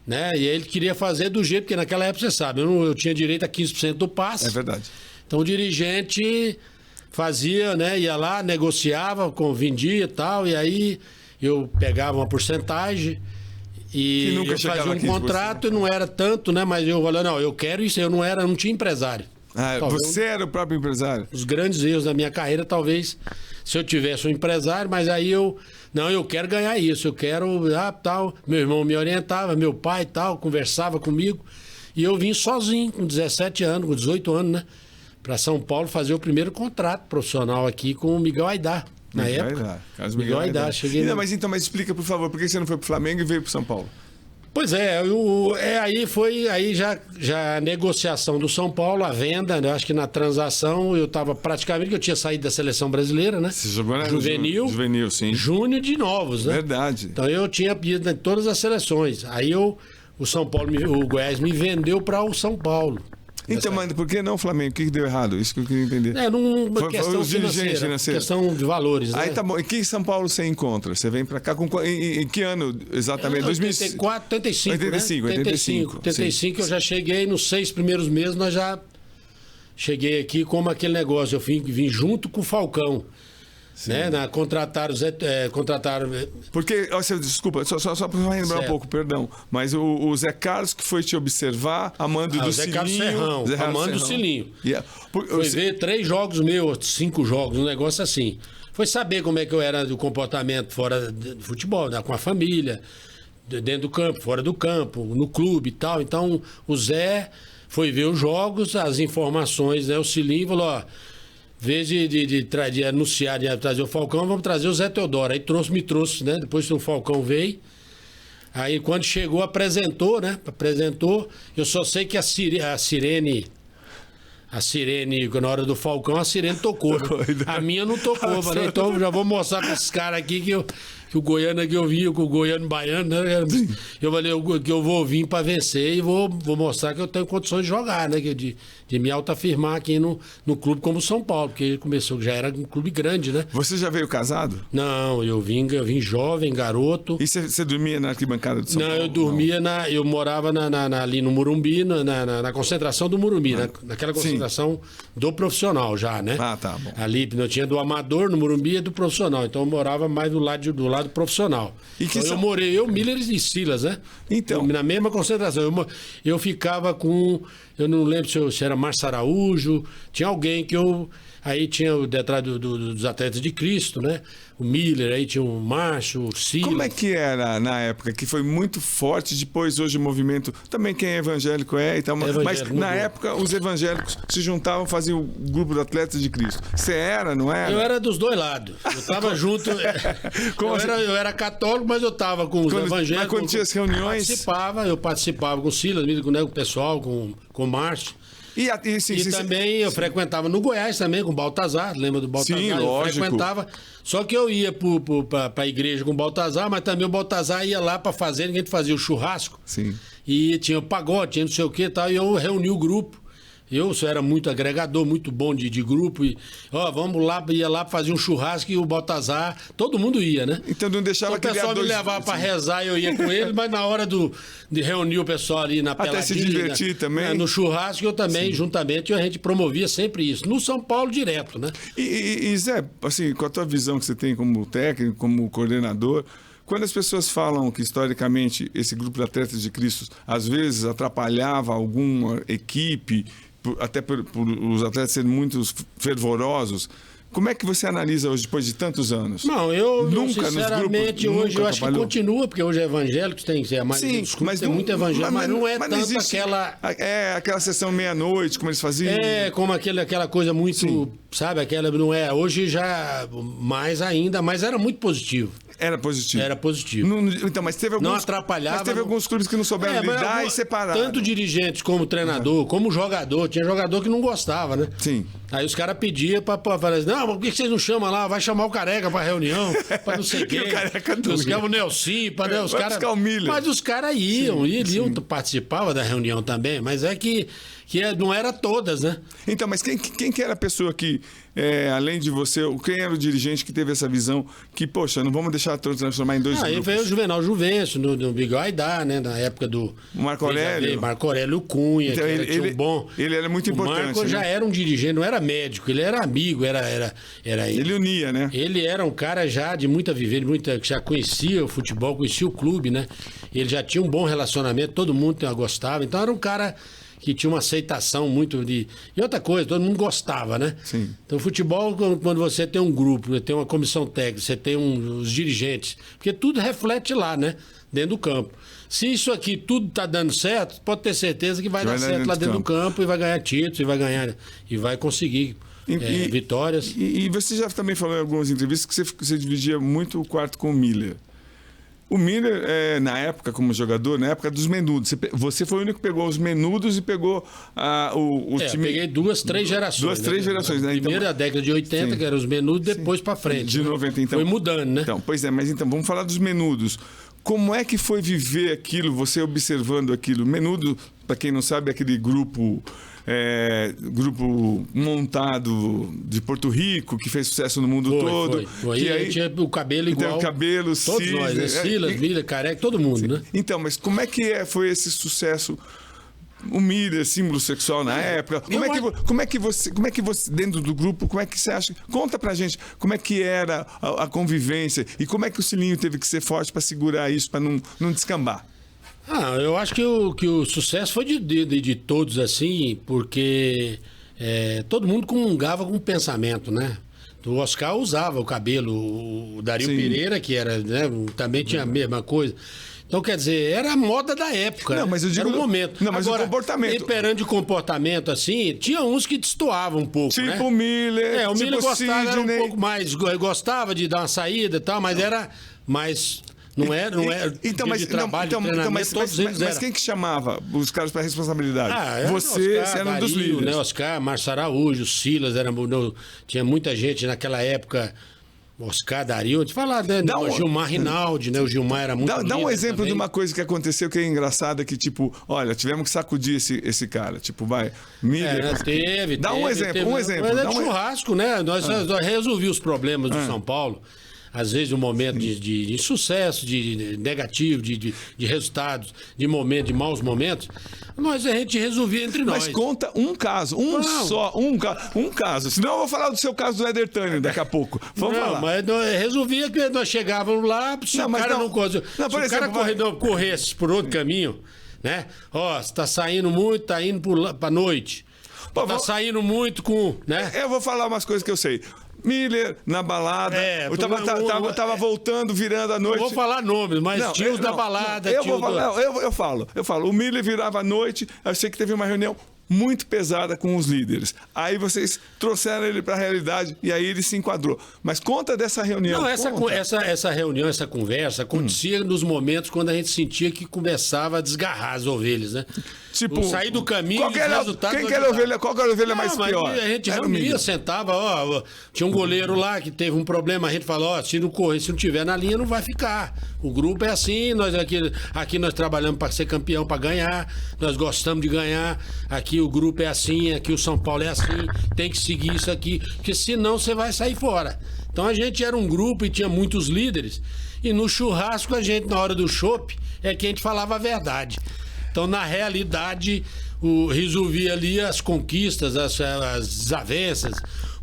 Né? E ele queria fazer do jeito, porque naquela época, você sabe, eu tinha direito a 15% do passe. É verdade. Então o dirigente fazia, né? Ia lá, negociava, vendia e tal, e aí eu pegava uma porcentagem e eu fazia um contrato e não era tanto, né? Mas eu falei, não, eu quero isso, eu não tinha empresário. Você era o próprio empresário? Os grandes erros da minha carreira, talvez, se eu tivesse um empresário, mas aí eu quero ganhar isso, eu quero, tal. Meu irmão me orientava, meu pai tal, conversava comigo. E eu vim sozinho, com 17 anos, com 18 anos, né? Para São Paulo fazer o primeiro contrato profissional aqui com o Miguel Aidar, na época. Miguel Aidar. Cheguei Mas explica, por favor, por que você não foi pro Flamengo e veio pro São Paulo? Pois aí já a negociação do São Paulo, a venda, né? Acho que na transação eu estava praticamente, que eu tinha saído da seleção brasileira, né? Você jogou na Juvenil, sim. Júnior de novos, né? Verdade. Então eu tinha ido em todas as seleções. Aí o Goiás me vendeu para o São Paulo. Então, mas por que não o Flamengo? O que deu errado? Isso que eu queria entender. Uma questão financeira, questão de valores, né? Aí tá bom. Em que São Paulo você encontra? Você vem pra cá em que ano exatamente? 84, 85, eu já cheguei nos 6 primeiros meses, nós já cheguei aqui como aquele negócio. Eu vim junto com o Falcão. Né? Contrataram. Porque, desculpa, só para lembrar um pouco, perdão. Mas o Zé Carlos que foi te observar, amando do Zé Cilinho. Carlos Serrão, amando do Cilinho. Foi ver 3 jogos meus, 5 jogos, um negócio assim. Foi saber como é que eu era do comportamento fora do futebol, né? Com a família, dentro do campo, fora do campo, no clube e tal. Então, o Zé foi ver os jogos, as informações, né? O Cilinho falou, ó. Em vez de anunciar, de trazer o Falcão, vamos trazer o Zé Teodoro. Aí me trouxe, né? Depois que o Falcão veio. Aí quando chegou, apresentou, né? Eu só sei que a sirene, na hora do Falcão, a sirene tocou. Né? A minha não tocou. Falei, então já vou mostrar para esses caras aqui que o Goiano que eu vinha, com o Goiano Baiano, né? Eu falei que eu vou vir para vencer e vou mostrar que eu tenho condições de jogar, né? De me autoafirmar aqui no clube como o São Paulo, porque ele começou, já era um clube grande, né? Você já veio casado? Não, eu vim jovem, garoto. E você dormia na arquibancada do São Paulo? Não, eu dormia eu morava ali no Morumbi, na concentração do Morumbi, naquela concentração do profissional já, né? Ah, tá bom. Ali eu tinha do amador no Morumbi e do profissional, então eu morava mais do lado profissional. Eu morei, Miller e Silas, né? Então. Na mesma concentração. Eu ficava com, eu não lembro se era Márcio Araújo, tinha alguém que eu... Aí tinha o detrás dos Atletas de Cristo, né? O Miller, aí tinha o Márcio, o Silas. Como é que era na época, que foi muito forte, depois hoje o movimento, também quem é evangélico e tal, mas na época os evangélicos se juntavam, faziam o grupo de Atletas de Cristo. Você era, não era? Eu era dos dois lados. Eu tava junto. Eu era católico, mas eu tava com os evangélicos. Mas quando tinha as reuniões... Eu participava com o Silas, com o pessoal, com o Márcio. E também eu frequentava no Goiás também, com o Baltazar, lembra do Baltazar? Sim, eu lógico. Frequentava, só que eu ia para a igreja com o Baltazar, mas também o Baltazar ia lá para fazer, a gente fazia o churrasco. Sim. E tinha o pagode, tinha não sei o que e tal, e eu reuni o grupo. Eu era muito agregador, muito bom de grupo. E, vamos lá, ia lá fazer um churrasco e o Baltazar, todo mundo ia, né? Então não deixava que o pessoal me levava para rezar, eu ia com ele, mas na hora de reunir o pessoal ali na peladinha... Até se divertir também. No churrasco eu também, juntamente, a gente promovia sempre isso. No São Paulo, direto, né? E Zé, assim, com a tua visão que você tem como técnico, como coordenador... Quando as pessoas falam que, historicamente, esse grupo de Atletas de Cristo, às vezes, atrapalhava alguma equipe, até por os atletas serem muito fervorosos, como é que você analisa hoje, depois de tantos anos? Não, eu sinceramente, hoje eu acho que continua, porque hoje é evangélico, tem que ser mais. Sim, mas tem muito evangélico, mas não é tanto existe aquela. Aquela sessão meia-noite, como eles faziam. Como aquela coisa muito, sabe? Aquela não é. Hoje já mais ainda, mas era muito positivo. Era positivo. Era positivo. Então, mas teve alguns. Não atrapalhava. Mas teve alguns clubes que não souberam lidar e separaram. Tanto dirigentes como treinador, como jogador. Tinha jogador que não gostava, né? Sim. Aí os caras pediam pra falar assim, não, por que vocês não chamam lá? Vai chamar o Careca pra reunião, pra não sei o quê. O Careca não os caras, o Nelson, os caras... Mas os caras iam, participavam da reunião também, mas é que não era todas, né? Então, mas quem que era a pessoa que, além de você, quem era o dirigente que teve essa visão que, poxa, não vamos deixar todos transformar em dois grupos? Aí veio o Juvenal Juvencio, no Bigode Aidar, né? Na época do... Marco Aurélio. Marco Aurélio Cunha, então, ele era muito importante. O Marco já era um dirigente, não era médico, ele era amigo, ele unia, né? Ele era um cara já de muita vivência, que já conhecia o futebol, conhecia o clube, né? Ele já tinha um bom relacionamento, todo mundo gostava, então era um cara que tinha uma aceitação muito de... E outra coisa, todo mundo gostava, né? Sim. Então, futebol, quando você tem um grupo, tem uma comissão técnica, você tem os dirigentes, porque tudo reflete lá, né? Dentro do campo. Se isso aqui tudo tá dando certo, pode ter certeza que vai dar certo lá dentro do campo e vai ganhar títulos, e vai conseguir vitórias. E você já também falou em algumas entrevistas que você dividia muito o quarto com o Miller. O Miller, na época, como jogador, na época dos menudos, você foi o único que pegou os menudos e pegou o time... Eu peguei três gerações. Três gerações, né? Primeiro a década de 80, que eram os menudos, depois para frente. De 90, então. Foi mudando, né? Então, pois é, mas então, vamos falar dos menudos. Como é que foi viver aquilo, você observando aquilo? Menudo, para quem não sabe, é aquele grupo montado de Porto Rico, que fez sucesso no mundo todo. Foi. Que aí tinha o cabelo igual. Então, o cabelo, todos nós, né? Silas, Miller, Careca, todo mundo, né? Então, mas como é que foi esse sucesso? O Miller, símbolo sexual na época. Como é que você, dentro do grupo, como é que você acha? Conta pra gente como é que era a convivência e como é que o Cilinho teve que ser forte para segurar isso, para não descambar. Eu acho que o sucesso foi de todos, assim, porque todo mundo comungava com o pensamento, né? O Oscar usava o cabelo, o Dario Pereira, que era, né, também tinha a mesma coisa. Então, quer dizer, era a moda da época. Não, mas eu digo, era o momento. Não, mas agora, o comportamento. Perante o comportamento, assim, tinha uns que destoavam um pouco, tipo, né? O Miller. O Miller gostava, era um pouco mais... Gostava de dar uma saída e tal, mas era mais... Não é então, de trabalho, mas quem que chamava os caras para responsabilidade? Você era um dos líderes. Né, Oscar, Márcio Araújo, Silas, tinha muita gente naquela época. Oscar Dario, de falar, né? Dá um- Gilmar Rinaldi, né? O Gilmar era muito Dá um líder exemplo também. de uma coisa que aconteceu que é engraçada, que tipo, olha, tivemos que sacudir esse cara. Tipo, vai, Miller. Né, teve. Dá um exemplo. Mas é de churrasco, né? Nós resolvi os problemas do São Paulo. Às vezes um momento de insucesso, de negativo, de resultados, de momento, de maus momentos, a gente resolvia entre nós. Mas conta um caso, um caso. Senão eu vou falar do seu caso do Éder Tânio daqui a pouco. Vamos falar. Mas resolvia que nós chegávamos lá, se o cara não corresse por outro caminho, né? Ó, você tá saindo muito, tá indo pra noite. Pô, tá saindo muito com, né? Eu vou falar umas coisas que eu sei. Miller na balada, eu tava voltando, virando a noite. Não vou falar nomes, mas tinha os da balada. Eu falo. O Miller virava à noite, eu sei que teve uma reunião muito pesada com os líderes. Aí vocês trouxeram ele para a realidade e aí ele se enquadrou. Mas conta dessa reunião. Não, essa reunião, essa conversa acontecia nos momentos quando a gente sentia que começava a desgarrar as ovelhas, né? Tipo, sair do caminho qual era a ovelha mais pior? A gente reunia, sentava, tinha um goleiro lá que teve um problema, a gente falou, se não correr, se não tiver na linha, não vai ficar. O grupo é assim, nós aqui nós trabalhamos para ser campeão, para ganhar, nós gostamos de ganhar, aqui o grupo é assim, aqui o São Paulo é assim, tem que seguir isso aqui, porque senão você vai sair fora. Então a gente era um grupo e tinha muitos líderes, e no churrasco a gente, na hora do chopp, é que a gente falava a verdade. Então, na realidade, resolvia ali as conquistas, as desavenças,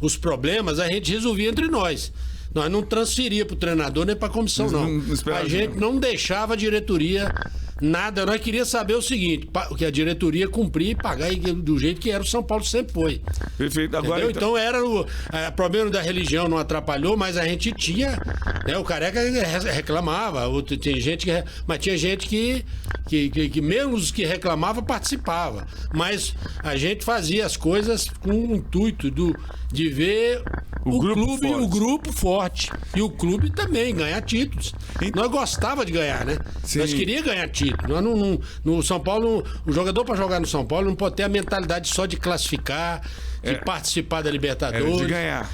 os problemas, a gente resolvia entre nós. Nós não transferia para o treinador nem para a comissão, não. A gente não deixava a diretoria nada. Nós queríamos saber o seguinte, que a diretoria cumprir e pagar do jeito que era o São Paulo sempre foi. Perfeito. Agora, então era o problema da religião não atrapalhou, mas a gente tinha, né, o Careca reclamava, mas tinha gente que mesmo os que reclamavam participava. Mas a gente fazia as coisas com o intuito de ver o grupo forte. E o clube também ganhar títulos. Nós gostava de ganhar, né? Sim. Nós queríamos ganhar título. Nós no São Paulo, o jogador para jogar no São Paulo não pode ter a mentalidade só de classificar, de participar da Libertadores. De ganhar.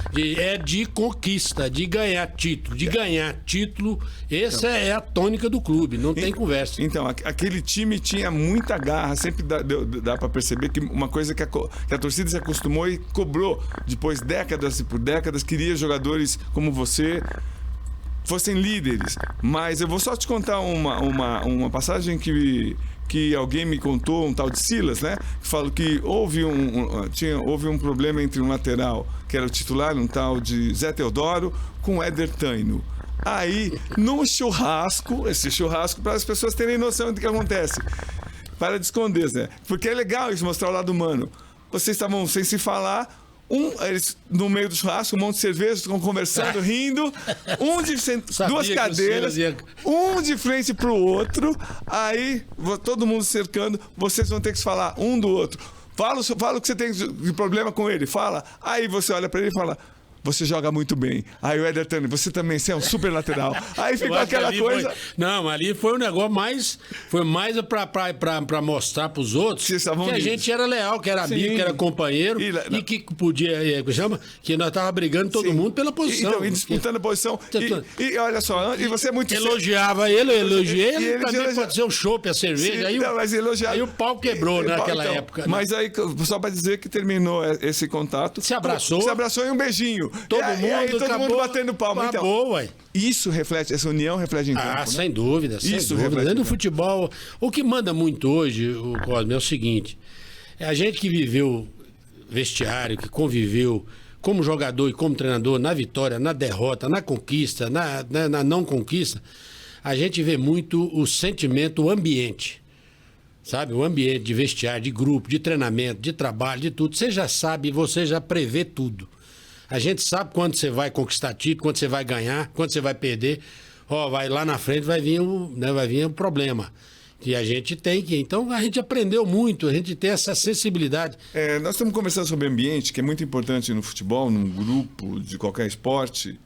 De conquista, de ganhar título. De ganhar título, essa é a tônica do clube, não tem conversa. Então, aquele time tinha muita garra, sempre dá para perceber que uma coisa que a torcida se acostumou e cobrou, depois décadas e por décadas, queria jogadores como você fossem líderes. Mas eu vou só te contar uma passagem que alguém me contou, um tal de Silas, né? Que falou que houve um problema entre um lateral, que era o titular, um tal de Zé Teodoro, com o Éder Tânio. Aí, num churrasco, para as pessoas terem noção do que acontece. Para de esconder, Zé. Porque é legal isso, mostrar o lado humano. Vocês estavam sem se falar, eles no meio do churrasco, um monte de cerveja, ficam conversando, rindo, duas cadeiras, um de frente pro outro, aí todo mundo cercando, vocês vão ter que se falar um do outro. Fala o que você tem de problema com ele, fala. Aí você olha para ele e fala: você joga muito bem. Aí o Éder Tânio, você também, você é um super lateral. Aí ficou aquela coisa... ali foi um negócio mais... Foi mais pra mostrar pros outros que a gente era leal, que era amigo, que era companheiro e que podia... Que nós tava brigando todo mundo pela posição. Então, e disputando a posição. E olha só, e você é muito... Elogiava ele, eu elogiei ele, também pode ser o chopp, a cerveja. Aí o pau quebrou naquela época. Mas aí, só pra dizer que terminou esse contato... Se abraçou e um beijinho. Todo mundo batendo palma. Acabou, ué. Isso reflete, essa união reflete em campo, sem dúvida, sem dúvida. Dentro do futebol, o que manda muito hoje, o Cosme, é o seguinte: a gente que viveu vestiário, que conviveu como jogador e como treinador na vitória, na derrota, na conquista, na não conquista, a gente vê muito o sentimento, o ambiente. Sabe? O ambiente de vestiário, de grupo, de treinamento, de trabalho, de tudo. Você já sabe, você já prevê tudo. A gente sabe quando você vai conquistar título, quando você vai ganhar, quando você vai perder. Vai lá na frente, vai vir um problema. Que a gente tem que... Então, a gente aprendeu muito, a gente tem essa sensibilidade. Nós estamos conversando sobre ambiente, que é muito importante no futebol, num grupo, de qualquer esporte.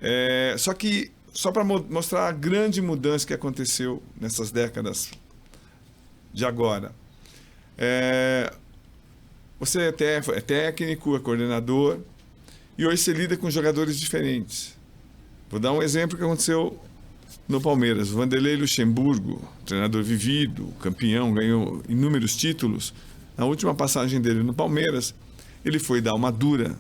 Só para mostrar a grande mudança que aconteceu nessas décadas de agora. Você é técnico, é coordenador... E hoje você lida com jogadores diferentes. Vou dar um exemplo que aconteceu no Palmeiras. O Vanderlei Luxemburgo, treinador vivido, campeão, ganhou inúmeros títulos. Na última passagem dele no Palmeiras, ele foi dar uma dura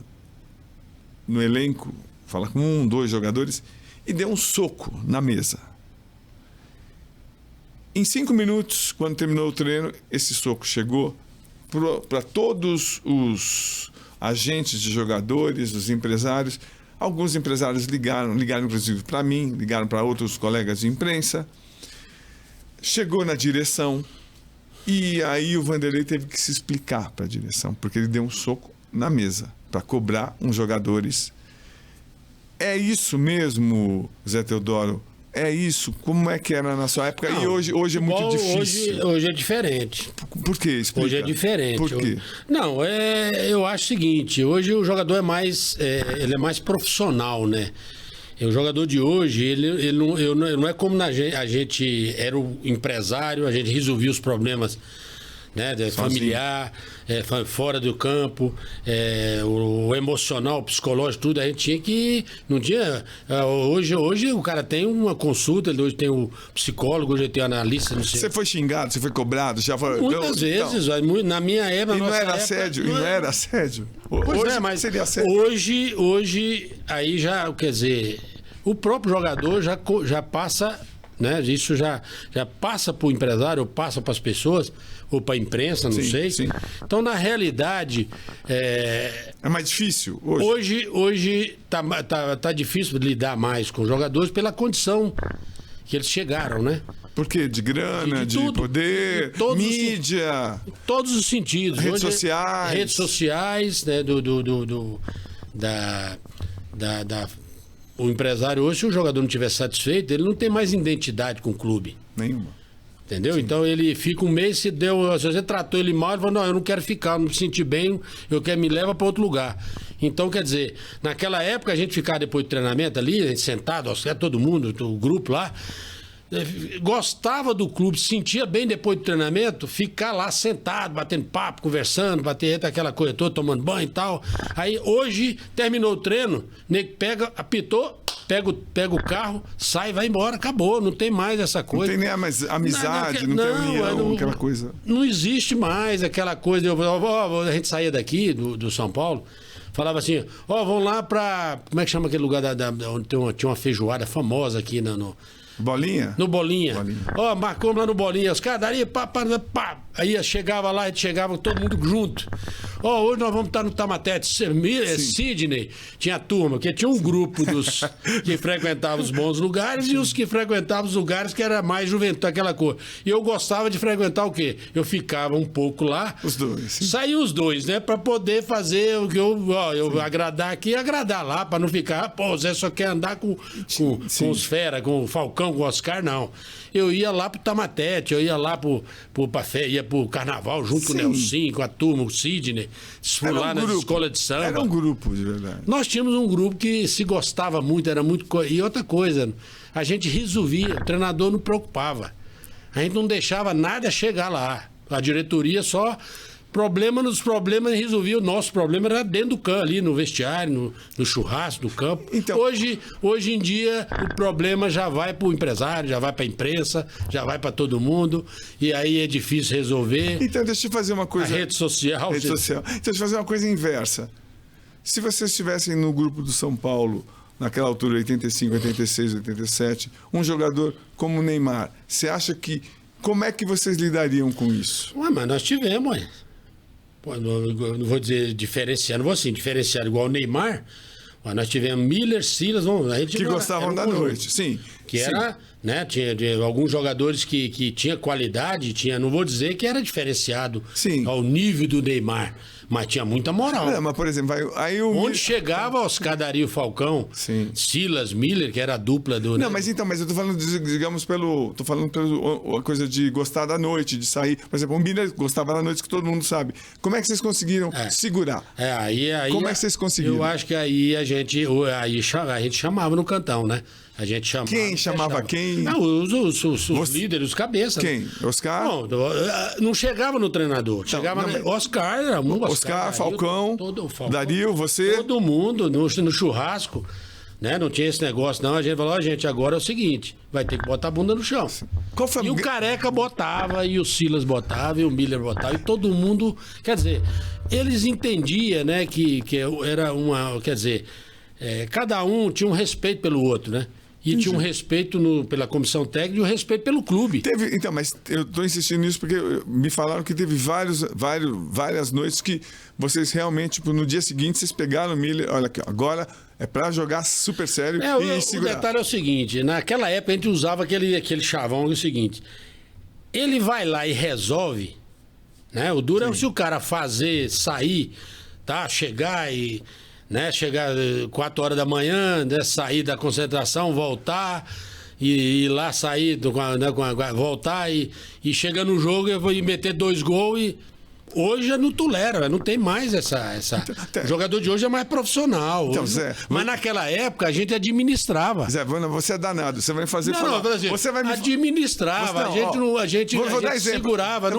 no elenco, fala com 2 jogadores, e deu um soco na mesa. Em 5 minutos, quando terminou o treino, esse soco chegou para todos os agentes de jogadores, os empresários. Alguns empresários ligaram inclusive para mim, ligaram para outros colegas de imprensa. Chegou na direção e aí o Vanderlei teve que se explicar para a direção, porque ele deu um soco na mesa para cobrar uns jogadores. É isso mesmo, Zé Teodoro? É isso? Como é que era na sua época? Não, e hoje é muito difícil. Hoje é diferente. Por quê? Explica. Hoje é diferente. Por quê? Não, eu acho o seguinte, hoje o jogador ele é mais profissional, né? O jogador de hoje, ele não é como a gente era o empresário, a gente resolvia os problemas, né, familiar, fora do campo, o emocional, o psicológico, tudo, a gente tinha que... Não tinha... Hoje o cara tem uma consulta, hoje tem o psicólogo, hoje tem o analista, não sei. Você foi xingado, você foi cobrado? Já foi... Muitas vezes, na minha época... E não era assédio? E não era assédio? Pois hoje mas seria assédio. Hoje, aí já, quer dizer, o próprio jogador já passa... Né? Isso já passa para o empresário, ou passa para as pessoas, ou para a imprensa, não sei. Sim. Então, na realidade... É mais difícil hoje tá difícil lidar mais com os jogadores pela condição que eles chegaram, né? Por quê? De grana, de tudo, poder, mídia... Em todos os sentidos. Redes sociais. Redes sociais, né? O empresário hoje, se o jogador não estiver satisfeito, ele não tem mais identidade com o clube. Nenhuma. Entendeu? Sim. Então ele fica um mês, se você tratou ele mal, ele fala, não, eu não quero ficar, eu não me senti bem, eu quero me leva para outro lugar. Então, quer dizer, naquela época a gente ficava depois do treinamento ali, a gente sentado, todo mundo, o grupo lá, gostava do clube, se sentia bem depois do treinamento, ficar lá sentado, batendo papo, conversando, bater aquela coisa toda, tomando banho e tal. Aí hoje, terminou o treino, nego pega, apitou, pega o carro, sai, vai embora, acabou, não tem mais essa coisa. Não tem nem mais amizade, não tem união, aquela coisa. Não existe mais aquela coisa. A gente saía daqui, do São Paulo, falava assim, vamos lá pra... Como é que chama aquele lugar onde tinha uma feijoada famosa aqui no Bolinha? No Bolinha. Marcamos lá no Bolinha. Os caras daria pá. Aí chegava lá, a gente chegava todo mundo junto. Hoje nós vamos estar no Tamatete. Sidney tinha a turma, porque tinha um grupo dos que frequentavam os bons lugares e os que frequentavam os lugares que era mais juventude, aquela cor. E eu gostava de frequentar o quê? Eu ficava um pouco lá. Os dois. Saía os dois, né? Pra poder fazer o que eu agradar aqui e agradar lá, pra não ficar, o Zé só quer andar com os fera, com o Falcão, com o Oscar, não. Eu ia lá pro Tamatete, eu ia lá ia pro Carnaval junto com o Nelson, com a turma, o Sidney, fui lá na escola de samba. Era um grupo, de verdade. Nós tínhamos um grupo que se gostava muito, era muito... E outra coisa, a gente resolvia, o treinador não preocupava. A gente não deixava nada chegar lá. A diretoria só... resolvia. O nosso problema era dentro do campo, ali no vestiário, no churrasco do campo. Então, hoje em dia, o problema já vai para o empresário, já vai para a imprensa, já vai para todo mundo, e aí é difícil resolver. Então, deixa eu fazer uma coisa... A rede social. Então, deixa eu fazer uma coisa inversa. Se vocês estivessem no grupo do São Paulo, naquela altura, 85, 86, 87, um jogador como o Neymar, você acha que... Como é que vocês lidariam com isso? Mas nós tivemos, não vou dizer diferenciar, não vou assim, diferenciar igual o Neymar, mas nós tivemos Miller, Silas, que gostavam da noite, sim. Que era, né, tinha alguns jogadores que tinha qualidade, não vou dizer que era diferenciado ao nível do Neymar, mas tinha muita moral. Mas, por exemplo, onde chegava Oscar Dario Falcão, Silas, Miller, que era a dupla do... Não, mas eu tô falando, digamos, pelo a coisa de gostar da noite, de sair. Por exemplo, o Miller gostava da noite, que todo mundo sabe. Como é que vocês conseguiram segurar? Como é que vocês conseguiram? Eu acho que aí a gente chamava no cantão, né? A gente chamava... Quem chamava quem? Não, os líderes, os cabeças. Quem? Oscar? Não chegava no treinador. Chegava Oscar, era um Oscar, Falcão, Dario, você? Todo mundo no churrasco. Né? Não tinha esse negócio, não. A gente falou, gente, agora é o seguinte, vai ter que botar a bunda no chão. Qual foi E o Careca botava, e o Silas botava, e o Miller botava, e todo mundo... Quer dizer, eles entendiam, né, que era uma... Quer dizer, cada um tinha um respeito pelo outro, né? E tinha um respeito pela comissão técnica e um respeito pelo clube. Então, mas eu estou insistindo nisso porque me falaram que teve várias noites que vocês realmente, tipo, no dia seguinte, vocês pegaram o Miller, olha aqui, agora é para jogar super sério e segurar. O detalhe é o seguinte, naquela época a gente usava aquele chavão, que é o seguinte, ele vai lá e resolve, né? O duro é se o cara sair, tá? Chegar 4 horas da manhã, né? Sair da concentração, voltar e ir lá sair, voltar e chegar no jogo e meter 2 gols e hoje não tolera, não tem mais essa. O jogador de hoje é mais profissional. Então, hoje, Zé, mas naquela época a gente administrava. Zé, você é danado, você vai fazer... Você vai administrava, a gente segurava,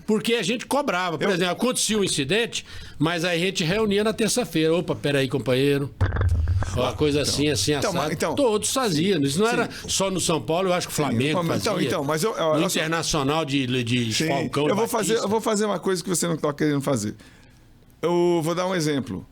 porque a gente cobrava. Por exemplo, acontecia um incidente, mas a gente reunia na terça-feira. Opa, peraí, companheiro. Uma coisa assim, assado. Todos faziam. Isso não era só no São Paulo, eu acho que o Flamengo fazia. Mas no Internacional de Falcão. Eu vou fazer uma coisa que você não está querendo fazer. Eu vou dar um exemplo.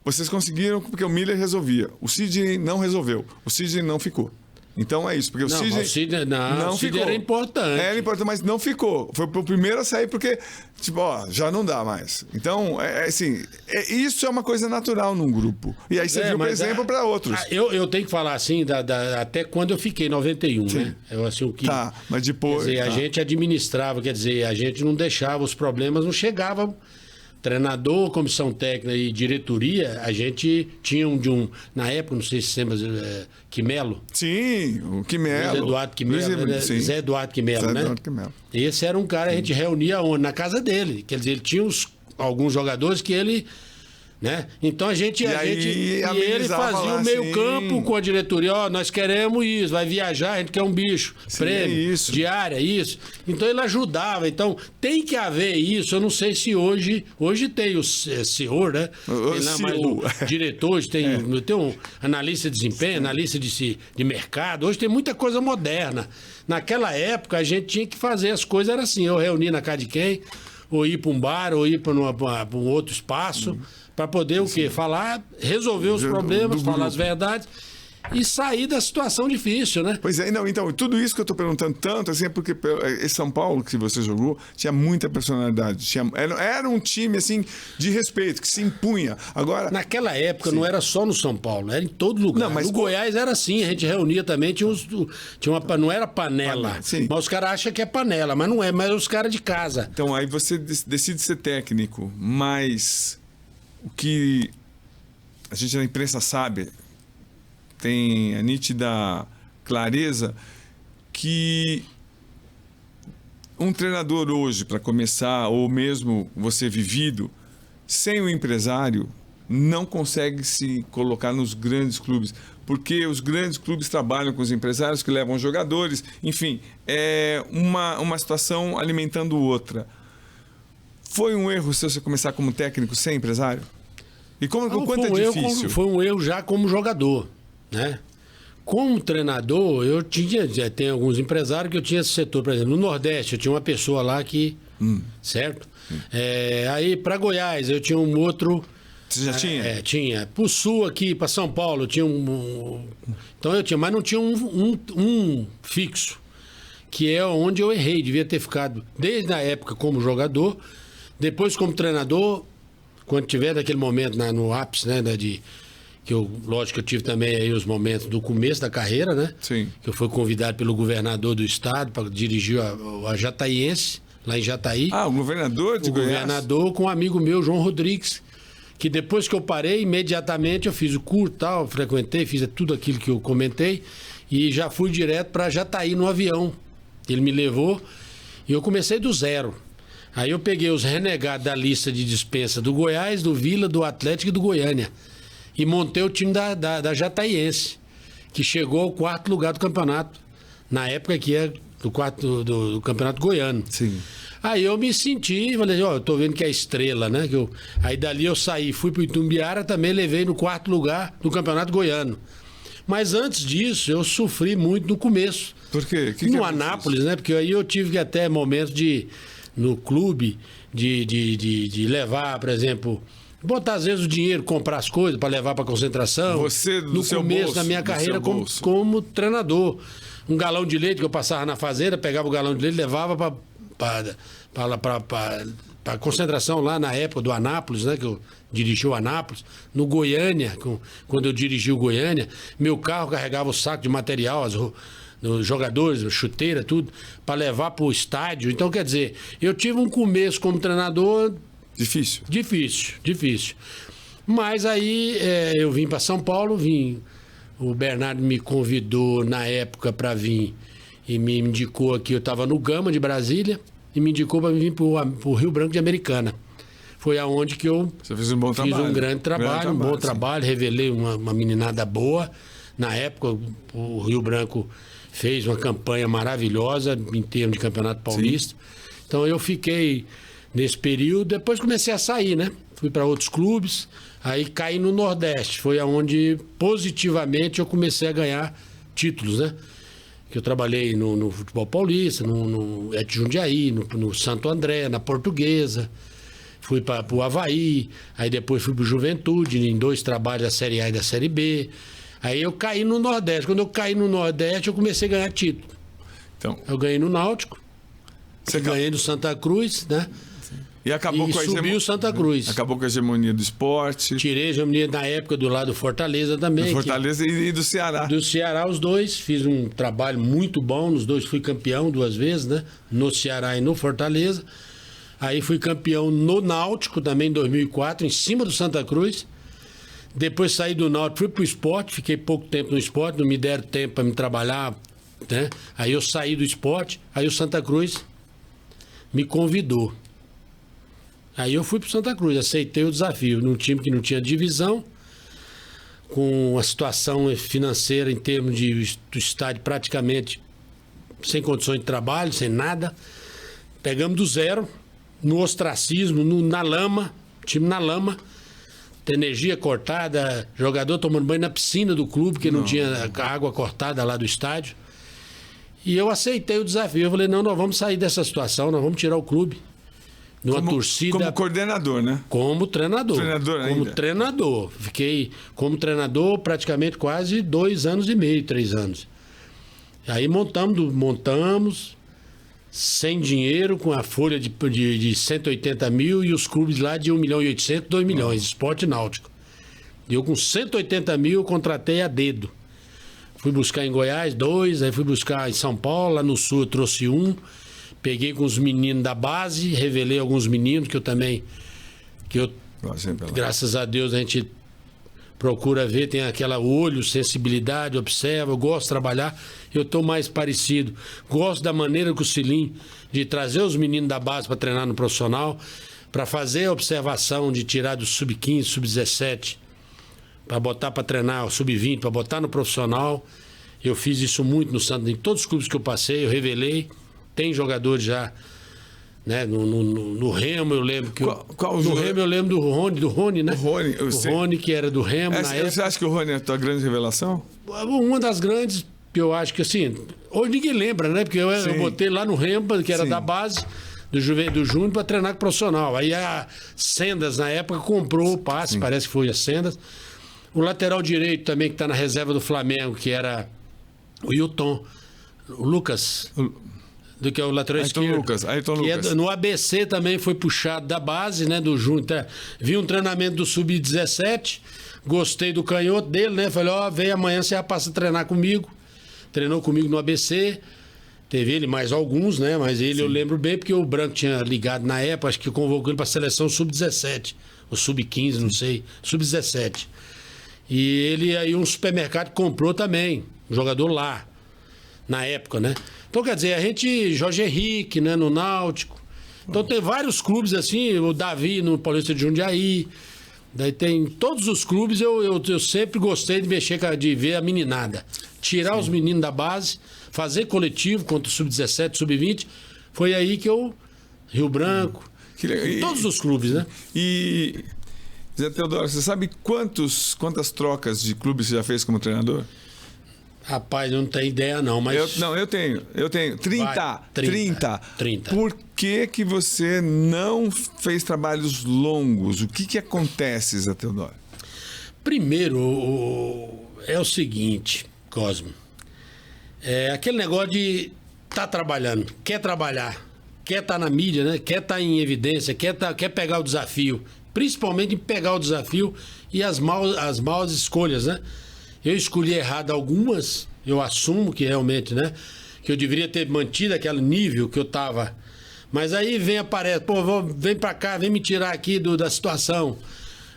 Vocês conseguiram porque o Miller resolvia. O Sidney não resolveu. O Sidney não ficou. Então é isso, porque o Sidney não ficou. Era importante. Era importante, mas não ficou. Foi o primeiro a sair porque, tipo, já não dá mais. Então, assim, isso é uma coisa natural num grupo. E aí você viu, por exemplo, para outros. Eu tenho que falar assim, até quando eu fiquei, em 91, né? Tá, mas depois... Quer dizer, a gente administrava, quer dizer, a gente não deixava, os problemas não chegavam. Treinador, comissão técnica e diretoria, a gente tinha na época, não sei se você lembra, Quimelo. Sim, o Quimelo. Zé Eduardo Quimelo, Zé Eduardo Quimelo, né? Esse era um cara, a gente reunia onde? Na casa dele. Quer dizer, ele tinha alguns jogadores que ele... Né? Então ele fazia o meio campo com a diretoria, nós queremos isso, vai viajar, a gente quer um bicho, prêmio, diária, isso. Então ele ajudava, então tem que haver isso, eu não sei se hoje tem o senhor, né? O diretor, tem um analista de desempenho, analista de mercado, hoje tem muita coisa moderna. Naquela época a gente tinha que fazer as coisas, era assim, eu reunia na casa de quem, ou ir para um bar, ou ir para um outro espaço, para poder o quê? Resolver os problemas, falar as verdades e sair da situação difícil, né? Pois é, então, tudo isso que eu estou perguntando tanto, assim, é porque esse São Paulo que você jogou tinha muita personalidade. Era um time, assim, de respeito, que se impunha. Agora... Naquela época não era só no São Paulo, era em todo lugar. Não, mas no Goiás era assim, a gente reunia também, não era panela. Mas os caras acham que é panela, mas não é, mas os caras de casa. Então, aí você decide ser técnico, mas o que a gente na imprensa sabe... tem a nítida clareza que um treinador hoje, para começar, ou mesmo você vivido, sem o empresário, não consegue se colocar nos grandes clubes, porque os grandes clubes trabalham com os empresários que levam jogadores, enfim, é uma situação alimentando outra. Foi um erro se você começar como técnico sem empresário? E o quanto é difícil? Foi um erro já como jogador. Né? Como treinador, tem alguns empresários que eu tinha esse setor, por exemplo, no Nordeste eu tinha uma pessoa lá que, certo? Aí para Goiás eu tinha um outro. Você já tinha? Tinha. Pro Sul aqui, para São Paulo, eu tinha então eu tinha, mas não tinha um fixo, que é onde eu errei, devia ter ficado desde a época como jogador, depois como treinador, quando tiver naquele momento no ápice, né, lógico que eu tive também aí os momentos do começo da carreira, né? Sim. Que eu fui convidado pelo governador do estado para dirigir a Jataiense, lá em Jataí. O governador de Goiás? O governador com um amigo meu, João Rodrigues, que depois que eu parei, imediatamente eu fiz o curso e tal, frequentei, fiz tudo aquilo que eu comentei e já fui direto para Jataí no avião. Ele me levou e eu comecei do zero. Aí eu peguei os renegados da lista de dispensa do Goiás, do Vila, do Atlético e do Goiânia. E montei o time da Jataiense, que chegou ao 4º lugar do campeonato. Na época que do Campeonato Goiano. Sim. Aí eu me senti, falei, ó, eu tô vendo que é estrela, né? Aí dali eu saí, fui pro Itumbiara, também levei no 4º lugar do Campeonato Goiano. Mas antes disso, eu sofri muito no começo. Por quê? No Anápolis, né? Porque aí eu tive que até momentos no clube, de levar, por exemplo, botar às vezes o dinheiro, comprar as coisas para levar para concentração. Você, do no seu começo bolso, da minha do carreira seu como, bolso. como treinador. Um galão de leite que eu passava na fazenda, pegava o galão de leite, levava para concentração lá na época do Anápolis, né? Que eu dirigi o Anápolis. No Goiânia, quando eu dirigi o Goiânia, meu carro carregava o saco de material, os jogadores, chuteira, tudo, para levar para o estádio. Então, quer dizer, eu tive um começo como treinador Difícil. Difícil. Mas aí eu vim para São Paulo, o Bernardo me convidou na época para vir e me indicou aqui, eu estava no Gama de Brasília, e me indicou para vir para o Rio Branco de Americana. Foi aonde que eu Você fez um bom trabalho. fiz um grande trabalho, um bom sim. trabalho, revelei uma meninada boa. Na época, o Rio Branco fez uma campanha maravilhosa em termos de Campeonato Paulista. Então eu fiquei nesse período, depois comecei a sair, né? Fui para outros clubes, aí caí no Nordeste. Foi aonde positivamente eu comecei a ganhar títulos, né? Que eu trabalhei no futebol paulista, no Et Jundiaí, no Santo André, na Portuguesa. Fui para o Avaí, aí depois fui para o Juventude, em 2 trabalhos da Série A e da Série B. Aí eu caí no Nordeste. Quando eu caí no Nordeste, eu comecei a ganhar título. Então, Eu ganhei no Náutico, você ganhei no Santa Cruz, né? E acabou E com a subiu o Santa Cruz. Acabou com a hegemonia do esporte, Tirei a hegemonia na época do lado do Fortaleza também. do Fortaleza e do Ceará. Do Ceará, os dois. Fiz um trabalho muito bom. Nos dois fui campeão 2 vezes, né? No Ceará e no Fortaleza. Aí fui campeão no Náutico também em 2004, em cima do Santa Cruz. Depois saí do Náutico, fui pro esporte. Fiquei pouco tempo no esporte, não me deram tempo para me trabalhar, né? Aí eu saí do esporte. Aí o Santa Cruz me convidou. Aí eu fui pro Santa Cruz, aceitei o desafio. Num time que não tinha divisão, com a situação financeira em termos do estádio praticamente sem condições de trabalho, sem nada. Pegamos do zero, no ostracismo, na lama, time na lama, energia cortada, jogador tomando banho na piscina do clube, porque não tinha água cortada lá do estádio. E eu aceitei o desafio. Eu falei, não, nós vamos sair dessa situação, nós vamos tirar o clube. Numa torcida. Como coordenador, né? Como treinador. Treinador ainda. Como treinador. Fiquei como treinador praticamente quase 2 anos e meio, 3 anos. Aí montamos sem dinheiro, com a folha de 180 mil e os clubes lá de 1 milhão e 800, 2 milhões, esporte náutico. Eu com 180 mil contratei a dedo. Fui buscar em Goiás 2, aí fui buscar em São Paulo, lá no Sul eu trouxe 1. Peguei com os meninos da base, revelei alguns meninos que eu também... graças a Deus a gente procura ver, tem aquela olho, sensibilidade, observa, eu gosto de trabalhar, eu estou mais parecido. Gosto da maneira que o Cilim, de trazer os meninos da base para treinar no profissional, para fazer a observação de tirar do sub-15, sub-17, para botar para treinar o sub-20, para botar no profissional. Eu fiz isso muito no Santos, em todos os clubes que eu passei, eu revelei. Tem jogadores já, né? No Remo eu lembro que... no Remo eu lembro do Rony, né? O Rony, que era do Remo na época. Você acha que o Rony é a tua grande revelação? Uma das grandes, eu acho que assim... Hoje ninguém lembra, né? Porque eu botei lá no Remo, que era da base do Júnior, para treinar com o profissional. Aí a Sendas, na época, comprou o passe, parece que foi a Sendas. O lateral direito também, que está na reserva do Flamengo, que era o Hilton, o Lucas... do que é o lateral esquerdo. Ayrton Lucas. No ABC também foi puxado da base, né? Do Júnior. Vi um treinamento do Sub-17, gostei do canhoto dele, né? Falei, vem amanhã, você já passa a treinar comigo. Treinou comigo no ABC. Teve ele mais alguns, né? Mas ele eu lembro bem, porque o Branco tinha ligado na época, acho que convocou ele para a seleção Sub-17. Ou Sub-15, não sei. Sub-17. E ele aí um supermercado comprou também, um jogador lá, na época, né? Então, quer dizer, a gente, Jorge Henrique, né, no Náutico. Então, tem vários clubes assim, o Davi no Paulista de Jundiaí. Daí tem todos os clubes, eu sempre gostei de mexer, de ver a meninada. Tirar os meninos da base, fazer coletivo contra o Sub-17, Sub-20, foi aí que eu... Rio Branco, todos os clubes, né? E, Zé Teodoro, você sabe quantas trocas de clubes você já fez como treinador? Rapaz, eu não tenho ideia não, mas... Eu tenho. 30. 30. Por que você não fez trabalhos longos? O que acontece, Zé Teodoro? Primeiro, é o seguinte, Cosmo. É aquele negócio de tá trabalhando, quer trabalhar, quer estar na mídia, né? Quer estar em evidência, quer pegar o desafio. Principalmente em pegar o desafio e as maus escolhas, né? Eu escolhi errado algumas, eu assumo que realmente, né? Que eu deveria ter mantido aquele nível que eu tava. Mas aí aparece, vem pra cá, vem me tirar aqui da situação.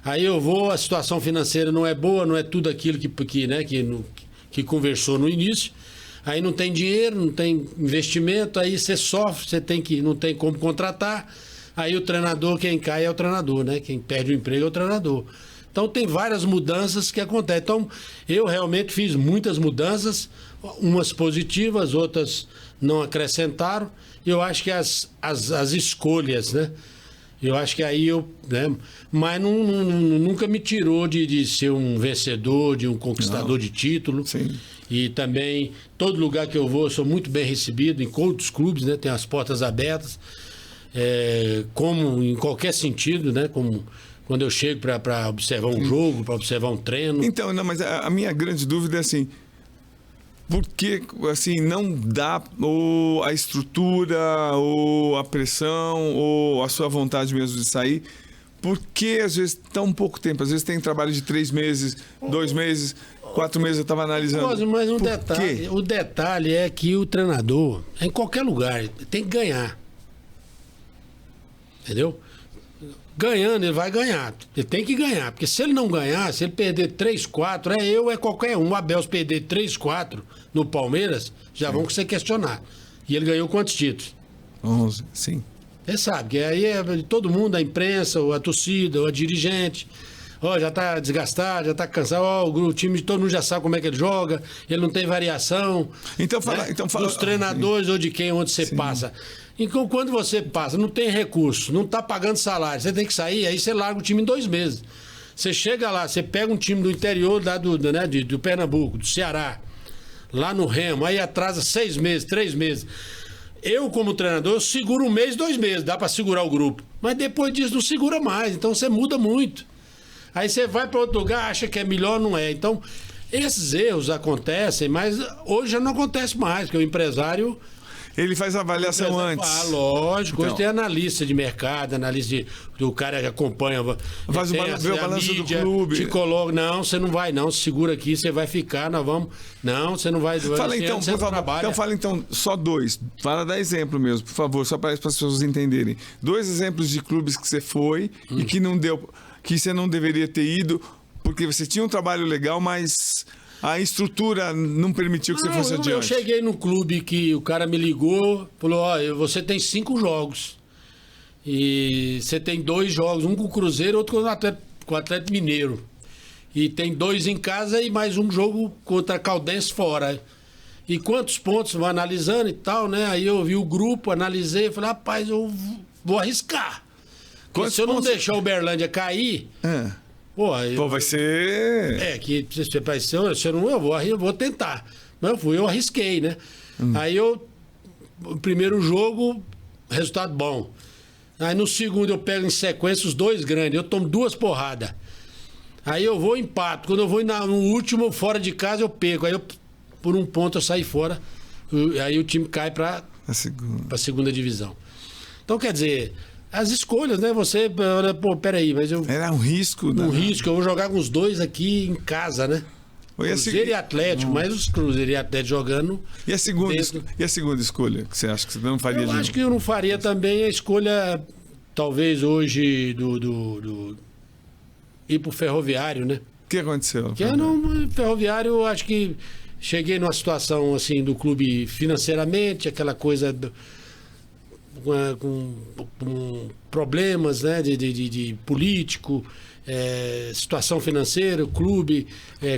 Aí eu vou, a situação financeira não é boa, não é tudo aquilo que conversou no início. Aí não tem dinheiro, não tem investimento, aí você sofre, não tem como contratar. Aí o treinador, quem cai é o treinador, né? Quem perde o emprego é o treinador. Então tem várias mudanças que acontecem. Então eu realmente fiz muitas mudanças, umas positivas, outras não acrescentaram. E eu acho que as escolhas, né? Eu acho que aí né? Mas nunca me tirou de ser um vencedor, de um conquistador de título. Sim. E também, todo lugar que eu vou, eu sou muito bem recebido, em outros clubes, né? Tem as portas abertas, como em qualquer sentido, né? Como quando eu chego para observar um jogo, para observar um treino. Então, não, mas a minha grande dúvida é assim, por que assim, não dá ou a estrutura, ou a pressão, ou a sua vontade mesmo de sair? Por que às vezes tão pouco tempo? Às vezes tem trabalho de 3 meses, 2 meses, 4 meses, eu estava analisando. Mas o detalhe é que o treinador, em qualquer lugar, tem que ganhar. Entendeu? Ganhando, ele vai ganhar. Ele tem que ganhar. Porque se ele não ganhar, se ele perder 3, 4, é qualquer um. O Abel, se perder 3, 4 no Palmeiras, já vão se questionar. E ele ganhou quantos títulos? 11, sim. Você sabe, que aí é todo mundo, a imprensa, a torcida, o dirigente. Já tá desgastado, já tá cansado. O time, todo mundo já sabe como é que ele joga, ele não tem variação. Então fala, né? então fala. Dos treinadores ou de quem, onde você passa. Então, quando você passa, não tem recurso, não tá pagando salário, você tem que sair, aí você larga o time em 2 meses. Você chega lá, você pega um time do interior lá do Pernambuco, do Ceará, lá no Remo, aí atrasa 6 meses, 3 meses. Eu, como treinador, eu seguro 1 mês, 2 meses, dá para segurar o grupo. Mas depois disso não segura mais, então você muda muito. Aí você vai para outro lugar, acha que é melhor, não é. Então, esses erros acontecem, mas hoje já não acontece mais, porque o empresário... Ele faz a avaliação antes. Lógico, hoje tem analista de mercado, analista do cara que acompanha. Faz vê o balanço do clube. Te coloca, não, você não vai não, segura aqui, você vai ficar, nós vamos... Não, você não vai... Fala então, por favor, então fala então só 2. Fala, dá exemplo mesmo, por favor, só para as pessoas entenderem. 2 exemplos de clubes que você foi e que não deu, que você não deveria ter ido, porque você tinha um trabalho legal, mas... A estrutura não permitiu que você fosse adiante. Eu cheguei no clube que o cara me ligou, falou, você tem 5 jogos. E você tem 2 jogos, um com o Cruzeiro, outro com o Atlético Mineiro. E tem 2 em casa e mais um jogo contra a Caldense fora. E quantos pontos? Vou analisando e tal, né? Aí eu vi o grupo, analisei, falei, rapaz, eu vou arriscar. Porque se eu não deixar o Uberlândia cair... vai ser... que se vai ser, eu vou tentar. Mas eu arrisquei, né? Aí o primeiro jogo, resultado bom. Aí no segundo eu pego em sequência os 2 grandes, eu tomo 2 porradas. Aí eu vou empato. Quando eu vou no último, fora de casa, eu perco. Aí por 1 ponto eu saio fora. Aí o time cai para a segunda divisão. Então, quer dizer... As escolhas, né? Você, peraí, mas eu... Era um risco, né? Um risco, eu vou jogar com os 2 aqui em casa, né? Cruzeiro e Atlético, mas os Cruzeiro e Atlético jogando... E a segunda escolha, que você acha que você não faria? Eu acho que eu não faria também a escolha, talvez hoje, ir pro Ferroviário, né? O que aconteceu? Ferroviário, eu acho que cheguei numa situação, assim, do clube financeiramente, aquela coisa... Com problemas, né, de político, situação financeira, clube,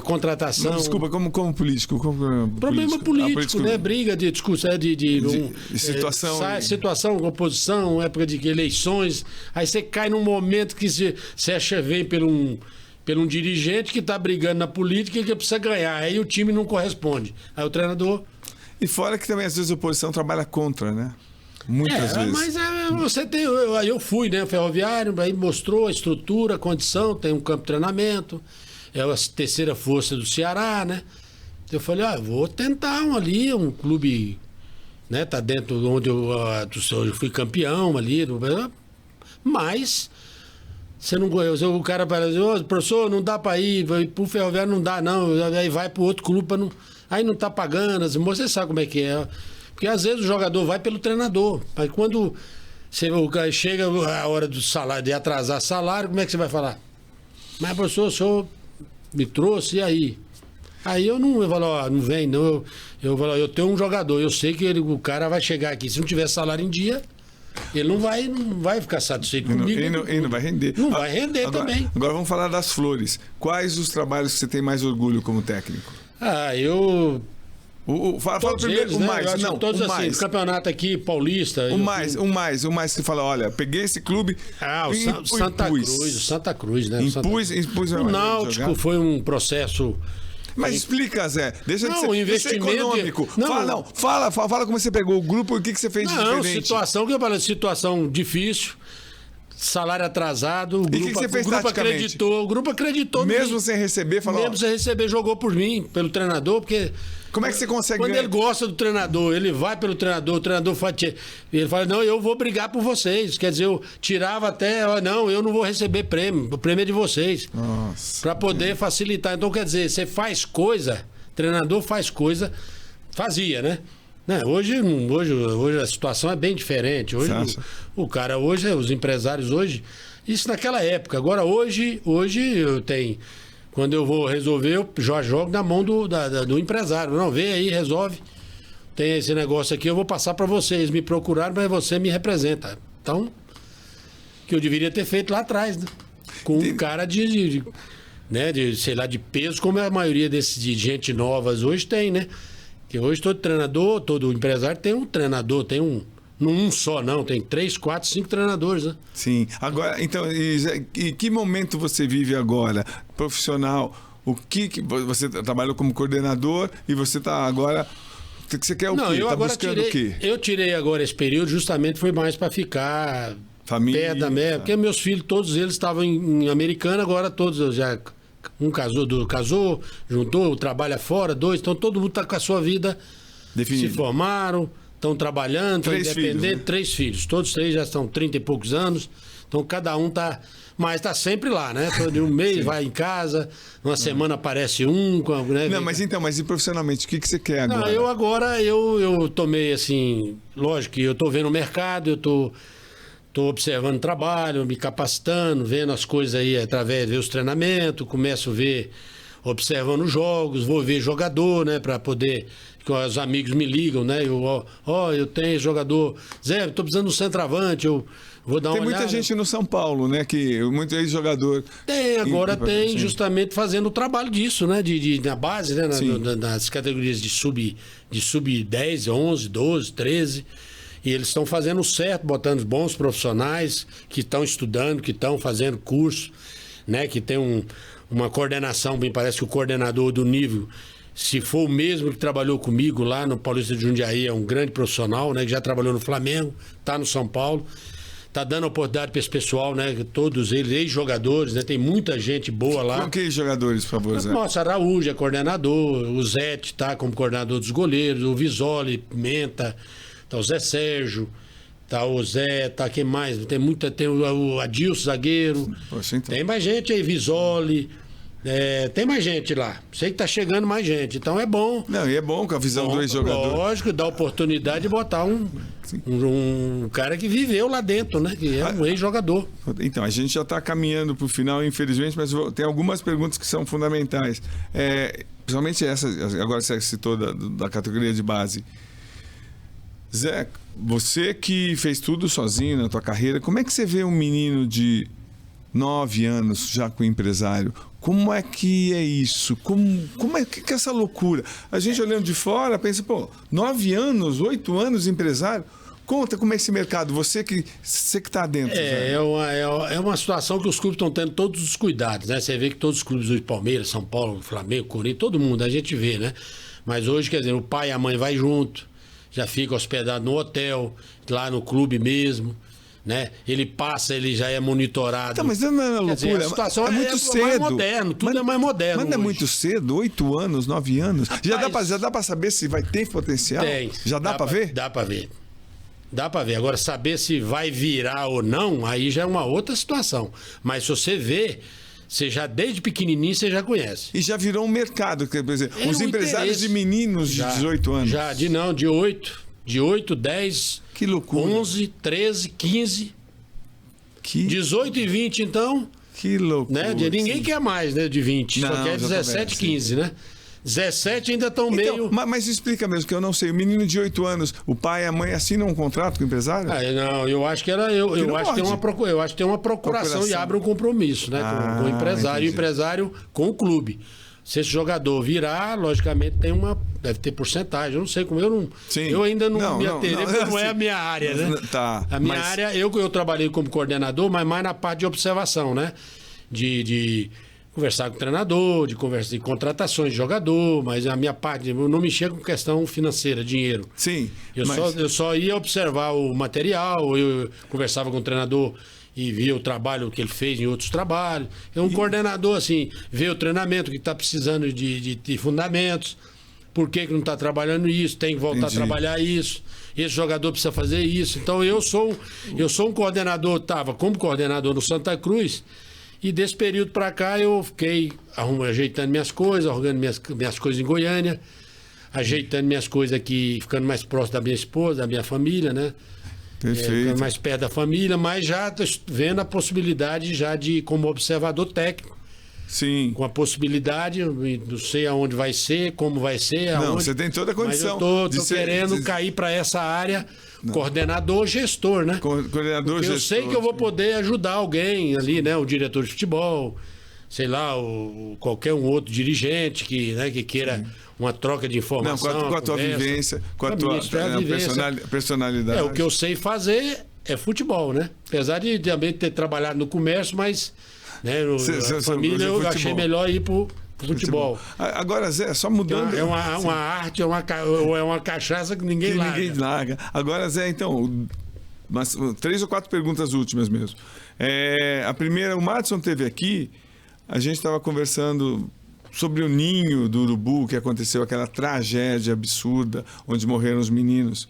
contratação. Desculpa, como político? Problema político, né? Briga de discussão, situação, oposição, época de eleições. Aí você cai num momento que você acha vem por um dirigente que está brigando na política e que precisa ganhar. Aí o time não corresponde. Aí o treinador... E fora que também às vezes a oposição trabalha contra, né? Muitas vezes. Mas você tem... Aí eu fui, né? Ferroviário, aí mostrou a estrutura, a condição, tem um campo de treinamento, é a terceira força do Ceará, né? Eu falei, vou tentar um clube, né? Tá dentro onde eu fui campeão ali, mas... Você não ganhou. O cara fala assim, professor, não dá para ir pro Ferroviário, não dá, não. Aí vai pro outro clube, aí não tá pagando. Você sabe como é que é. Porque às vezes o jogador vai pelo treinador. Aí quando chega a hora do salário, de atrasar salário, como é que você vai falar? Mas, professor, o senhor me trouxe, e aí? Aí eu falo, não vem, não. Eu falo, eu tenho um jogador, eu sei que o cara vai chegar aqui. Se não tiver salário em dia, ele não vai ficar satisfeito comigo. Ele não vai render. Não vai render também. Agora vamos falar das flores. Quais os trabalhos que você tem mais orgulho como técnico? Fala primeiro eles, o mais. Não, todos o assim, mais. Campeonato aqui, paulista. O mais que você fala, olha, peguei esse clube. O Santa Cruz, né? Impus o Náutico foi um processo. Mas explica, Zé. Deixa de ser investimento econômico. Fala como você pegou o grupo e o que você fez de diferente. Situação difícil. Salário atrasado, o grupo acreditou. Mesmo sem receber, falou. Mesmo sem receber, jogou por mim, pelo treinador, porque. Como é que você consegue Quando ele gosta do treinador, ele vai pelo treinador, o treinador ele fala, não, eu vou brigar por vocês. Quer dizer, eu tirava até, não, eu não vou receber prêmio, o prêmio é de vocês. Nossa. Para poder facilitar. Então, quer dizer, você faz coisa, treinador faz coisa, fazia, né? Hoje a situação é bem diferente. Hoje os empresários hoje, isso naquela época. Agora hoje eu tenho, quando eu vou resolver, eu já jogo na mão do empresário. Não, vem aí, resolve. Tem esse negócio aqui, eu vou passar para vocês. Me procuraram, mas você me representa. Então, que eu deveria ter feito lá atrás, né? Com um cara de peso, como a maioria de gente novas hoje tem, né? Que hoje todo treinador, todo empresário tem um treinador, tem um só não, tem 3, 4, 5 treinadores, né? Sim. Agora, então, e que momento você vive agora, profissional? O que você trabalhou como coordenador e você está agora, você quer o quê? Está buscando o quê? Eu tirei agora esse período, justamente foi mais para ficar família, porque meus filhos, todos eles estavam em Americana, agora todos já... Um casou, juntou, trabalha fora, 2, então todo mundo está com a sua vida definido. Se formaram, estão trabalhando, estão independentes, filhos, né? 3 filhos, todos 3 já estão 30 e poucos anos, então cada um está, mas está sempre lá, né? Todo mês vai em casa, uma semana aparece um, né? Não, mas e profissionalmente, o que você quer agora? Eu tomei assim, lógico que eu estou vendo o mercado, eu estou observando o trabalho, me capacitando, vendo as coisas aí através dos treinamentos, começo a ver, observando os jogos, vou ver jogador, né, para poder, que os amigos me ligam, né, eu tenho jogador, Zé, eu tô precisando de um centroavante, eu vou dar uma olhada. Tem muita gente no São Paulo, né, que muito ex-jogador. Tem justamente fazendo o trabalho disso, né, na base, né, nas categorias de sub 10, 11, 12, 13. E eles estão fazendo certo, botando bons profissionais que estão estudando, que estão fazendo curso, né? Que tem uma coordenação, me parece que o coordenador do nível, se for o mesmo que trabalhou comigo lá no Paulista de Jundiaí, é um grande profissional, né? Que já trabalhou no Flamengo, está no São Paulo, está dando oportunidade para esse pessoal, né? Todos eles, ex-jogadores, né? Tem muita gente boa lá. Com que ex-jogadores, por favor, Zé? Nossa, Araújo é coordenador, o Zete está como coordenador dos goleiros, o Visoli, Pimenta... Tá o Zé Sérgio, tá o Zé, tá quem mais? Tem o Adilson, zagueiro. Poxa, então. Tem mais gente aí, Visoli. Tem mais gente lá. Sei que tá chegando mais gente. Então é bom. Não, e é bom com a visão do ex-jogador. Lógico, dá oportunidade de botar um cara que viveu lá dentro, né? Que é um ex-jogador. Então, a gente já está caminhando para o final, infelizmente, mas tem algumas perguntas que são fundamentais. Principalmente essa, agora você citou da categoria de base. Zé, você que fez tudo sozinho na tua carreira, como é que você vê um menino de 9 anos já com o empresário. Como é que é isso? Como é que é essa loucura? A gente olhando de fora pensa, 9 anos, 8 anos empresário. Conta como é esse mercado, você que está dentro. É uma situação que os clubes estão tendo todos os cuidados, né? Você vê que todos os clubes hoje, Palmeiras, São Paulo, Flamengo, Corinthians, todo mundo, a gente vê, né? Mas hoje, quer dizer, o pai e a mãe vai junto, já fica hospedado no hotel, lá no clube mesmo, né? Ele passa, ele já é monitorado. Tá, mas não é loucura. Dizer, a situação é muito cedo. Mais moderno, tudo é mais moderno. Mas não é muito cedo, 8 anos, 9 anos. Rapaz, já dá para saber se vai ter potencial? Tem. Já dá para ver? Dá para ver. Dá para ver. Agora, saber se vai virar ou não, aí já é uma outra situação. Mas se você vê, você já desde pequenininho você já conhece. E já virou um mercado, quer dizer, os empresários interesse. de meninos de 18 anos. Já, de 8, 10, que loucura. 11, 13, 15, 18 e 20, então. Que loucura. Né? Ninguém quer mais, né, de 20, não, só quer 17, 15, né? 17 ainda estão meio... Mas explica mesmo, que eu não sei. O menino de 8 anos, o pai e a mãe assinam um contrato com o empresário? Não, eu acho que era... Eu acho que tem uma procuração e abre um compromisso, né? Com o empresário. E o empresário com o clube. Se esse jogador virar, logicamente deve ter porcentagem. Eu não sei como. Eu ainda não me aterei, porque não é a minha área, né? Tá, a minha área, eu trabalhei como coordenador, mas mais na parte de observação, né? De conversar com o treinador, de contratações de jogador, mas a minha parte, eu não mexia com questão financeira, dinheiro. Sim. Eu só ia observar o material, eu conversava com o treinador e via o trabalho que ele fez em outros trabalhos. Coordenador, assim, vê o treinamento que está precisando de fundamentos, por que não está trabalhando isso, tem que voltar a trabalhar isso, esse jogador precisa fazer isso. Então eu sou um coordenador, estava como coordenador no Santa Cruz. E desse período para cá eu fiquei ajeitando minhas coisas, organizando minhas coisas em Goiânia, ajeitando minhas coisas aqui, ficando mais próximo da minha esposa, da minha família, né? Perfeito. Ficando mais perto da família, mas já vendo a possibilidade já de, como observador técnico. Sim. Com a possibilidade, não sei aonde vai ser, como vai ser. Não, você tem toda a condição. Mas eu tô querendo cair para essa área. Não. Coordenador, gestor, né? Coordenador, porque gestor. Eu sei que eu vou poder ajudar alguém ali, né? O diretor de futebol, sei lá, qualquer um outro dirigente que queira uma troca de informação. Não, com a tua vivência, com a tua personalidade. O que eu sei fazer é futebol, né? Apesar de também ter trabalhado no comércio, mas né, a família eu achei melhor ir pro futebol. Agora, Zé, só mudando... É uma arte, é uma cachaça que ninguém larga. Agora, Zé, então, 3 ou 4 perguntas últimas mesmo. A primeira, o Madison esteve aqui, a gente estava conversando sobre o ninho do urubu, que aconteceu, aquela tragédia absurda, onde morreram os meninos.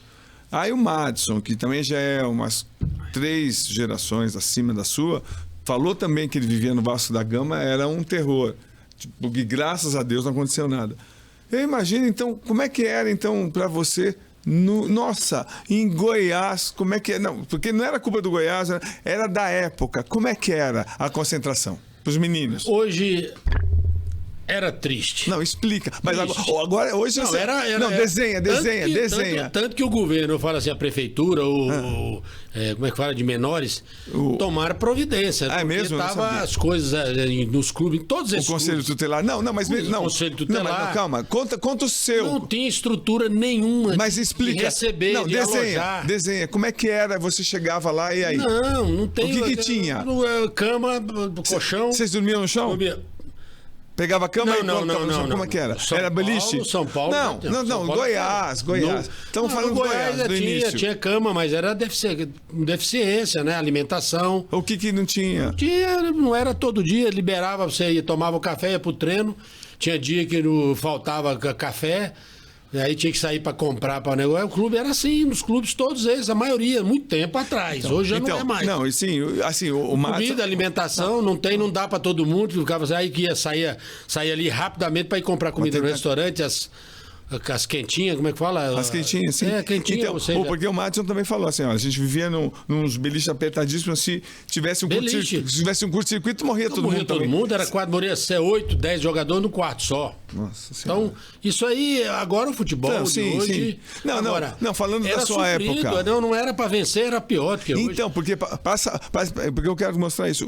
Aí o Madison, que também já é umas 3 gerações acima da sua, falou também que ele vivia no Vasco da Gama, era um terror. Porque graças a Deus não aconteceu nada. Eu imagino, então, como é que era, então, para você, em Goiás, como é que... Não, porque não era culpa do Goiás, era da época. Como é que era a concentração para os meninos? Hoje... Era triste. Não, explica. Mas agora hoje não, você... era, não, desenha. Tanto que o governo, eu falo assim, a prefeitura, como é que fala, de menores, tomaram providência. É mesmo? Tava as coisas nos clubes, em todos esses O Conselho Tutelar. Não, mas... Não, Conselho Tutelar. Não, mas, calma, conta o seu. Não tinha estrutura nenhuma. Mas explica. De receber, não, de alojar. Desenha. Como é que era? Você chegava lá e aí? Não tem... O que tinha? Cama, colchão. Vocês dormiam no chão? Pegava a cama não. Como é que era? Era beliche? São Paulo. Não, Goiás. Estamos falando de Goiás do início. Tinha cama, mas era deficiência, né? Alimentação. O que não tinha? Não era todo dia, liberava, você ia, tomava o café, ia pro treino. Tinha dia que faltava café, aí tinha que sair para comprar para o negócio. O clube era assim, nos clubes todos eles, a maioria, muito tempo atrás. Hoje já não é mais. Não, sim, assim, comida, alimentação, não dá para todo mundo. Ficava aí que saía ali rapidamente para ir comprar comida no restaurante, As quentinhas, como é que fala? As quentinhas, sim. Quentinha, então, ou seja... porque o Madison também falou assim, ó, a gente vivia nos beliches apertadíssimos, se tivesse um curto-circuito, morria todo mundo. Morria todo mundo, era quatro, morria 8, 10 jogadores no quarto só. Nossa Senhora. Então, isso aí, agora o futebol Não, de sim, hoje... sim. Não, falando da sua sofrido, época. Não era pra vencer, era pior do que hoje. Então, porque eu quero mostrar isso,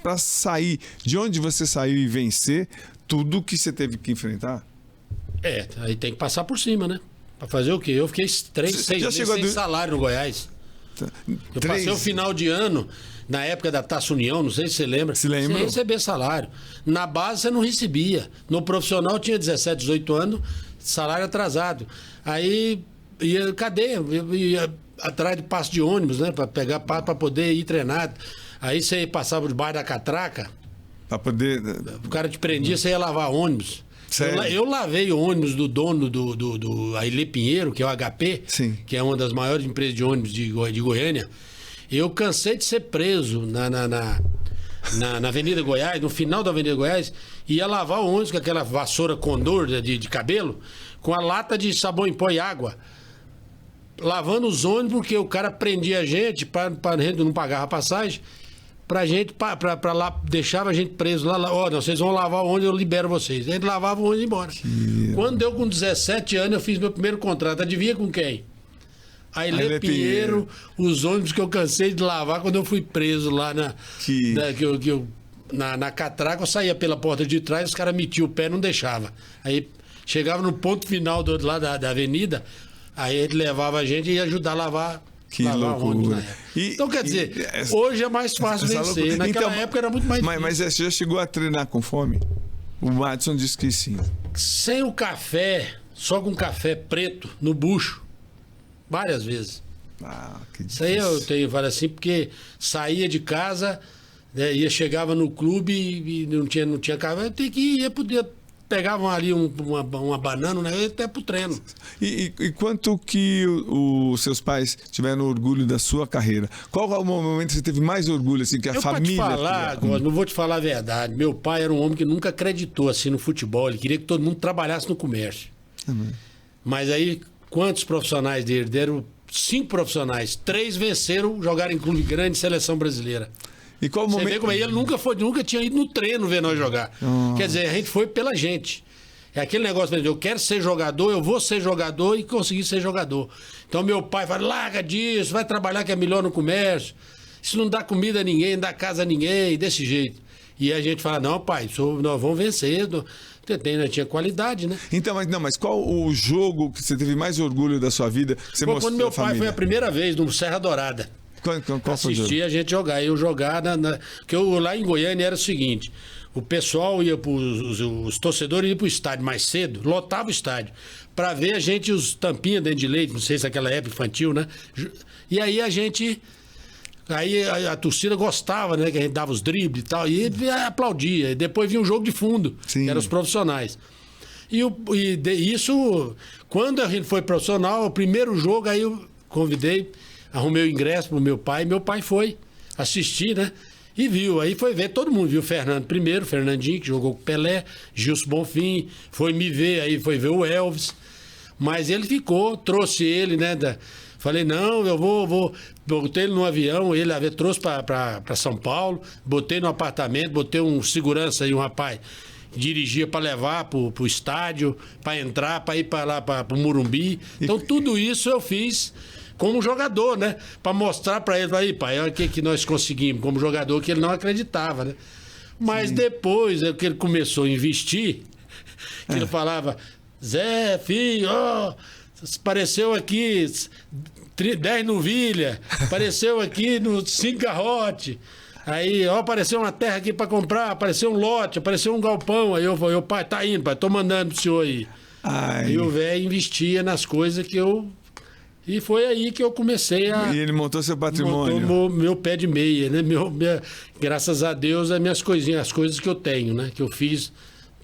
pra sair de onde você saiu e vencer tudo que você teve que enfrentar. Aí tem que passar por cima, né? Pra fazer o quê? Eu fiquei 6 meses sem salário no Goiás. Eu passei o final de ano, na época da Taça União, não sei se você lembra. Se lembra? Sem receber salário. Na base você não recebia. No profissional eu tinha 17, 18 anos, salário atrasado. Aí, cadê? Eu ia atrás de passo de ônibus, né? Pra pegar passo pra poder ir treinar. Aí você passava debaixo da catraca. Pra poder... O cara te prendia, você ia lavar ônibus. Eu lavei o ônibus do dono do Ailê Pinheiro, que é o HP, sim, que é uma das maiores empresas de ônibus de Goiânia. Eu cansei de ser preso na Avenida Goiás, no final da Avenida Goiás, ia lavar o ônibus com aquela vassoura condor de cabelo, com a lata de sabão em pó e água. Lavando os ônibus, porque o cara prendia a gente para a gente não pagar a passagem. Pra gente, pra lá, deixava a gente preso lá. Ó, não, vocês vão lavar o ônibus, eu libero vocês. A gente lavava o ônibus e ia embora. Quando deu com 17 anos, eu fiz meu primeiro contrato. Adivinha com quem? Ailê Pinheiro, os ônibus que eu cansei de lavar quando eu fui preso lá na catraca. Eu saía pela porta de trás, os caras metiam o pé e não deixava. Aí chegava no ponto final do outro lado da avenida, aí ele levava a gente e ia ajudar a lavar. Que loucura. Então, quer dizer, hoje é mais fácil vencer. Naquela época era muito mais difícil. Mas você já chegou a treinar com fome? O Madison disse que sim. Sem o café, só com café preto no bucho. Várias vezes. Que isso aí eu falo assim, porque saía de casa, né, chegava no clube e não tinha café, eu tinha que ir, podia... Pegavam ali uma banana, né? Até pro treino. E quanto que os seus pais tiveram orgulho da sua carreira? Qual é o momento que você teve mais orgulho, assim, que a família... Não vou te falar a verdade. Meu pai era um homem que nunca acreditou, assim, no futebol. Ele queria que todo mundo trabalhasse no comércio. Mas aí, quantos profissionais dele? Deram 5 profissionais. 3 venceram, jogaram em clube grande, seleção brasileira. E qual Você momento... vê como ele nunca tinha ido no treino ver nós jogar. Quer dizer, a gente foi pela gente. É aquele negócio, eu quero ser jogador, eu vou ser jogador e conseguir ser jogador. Então meu pai fala, larga disso, vai trabalhar que é melhor no comércio. Isso não dá comida a ninguém, não dá casa a ninguém, desse jeito. E a gente fala, não, pai, nós vamos vencer. Tinha qualidade, né? Então, mas qual o jogo que você teve mais orgulho da sua vida? Que você mostrou quando meu pai foi a primeira vez no Serra Dourada. Qual assistir a gente jogar. Eu jogar porque lá em Goiânia era o seguinte: o pessoal ia os torcedores iam pro estádio mais cedo, lotava o estádio, para ver a gente, os tampinhas dentro de leite, não sei se aquela época infantil, né? E aí a gente. Aí a torcida gostava, né? Que a gente dava os dribles e tal, e aplaudia. E depois vinha um jogo de fundo, sim, que eram os profissionais. Isso, quando a gente foi profissional, o primeiro jogo, aí eu convidei. Arrumei o ingresso pro meu pai foi assistir, né? E viu, aí foi ver, todo mundo viu o Fernando primeiro, Fernandinho, que jogou com o Pelé, Gilson Bonfim, foi me ver, aí foi ver o Elvis. Mas ele ficou, trouxe ele, né? Falei, não, eu vou. Botei ele no avião, ele trouxe para São Paulo, botei no apartamento, botei um segurança aí, um rapaz, dirigia para levar pro estádio, para entrar, para ir para lá, para o Morumbi. Então, tudo isso eu fiz como jogador, né? Para mostrar para ele, aí, pai, olha o que nós conseguimos como jogador, que ele não acreditava, né? Mas depois que ele começou a investir, que ele falava, Zé, filho, ó, apareceu aqui 10 novilha, apareceu aqui no 5 garrote, aí, ó, apareceu uma terra aqui para comprar, apareceu um lote, apareceu um galpão, aí eu falei, pai, tá indo, pai, tô mandando pro senhor aí. Aí o velho investia nas coisas que eu... E foi aí que eu comecei a... E ele montou seu patrimônio. Montou meu pé de meia, né? Graças a Deus, as minhas coisinhas, as coisas que eu tenho, né? Que eu fiz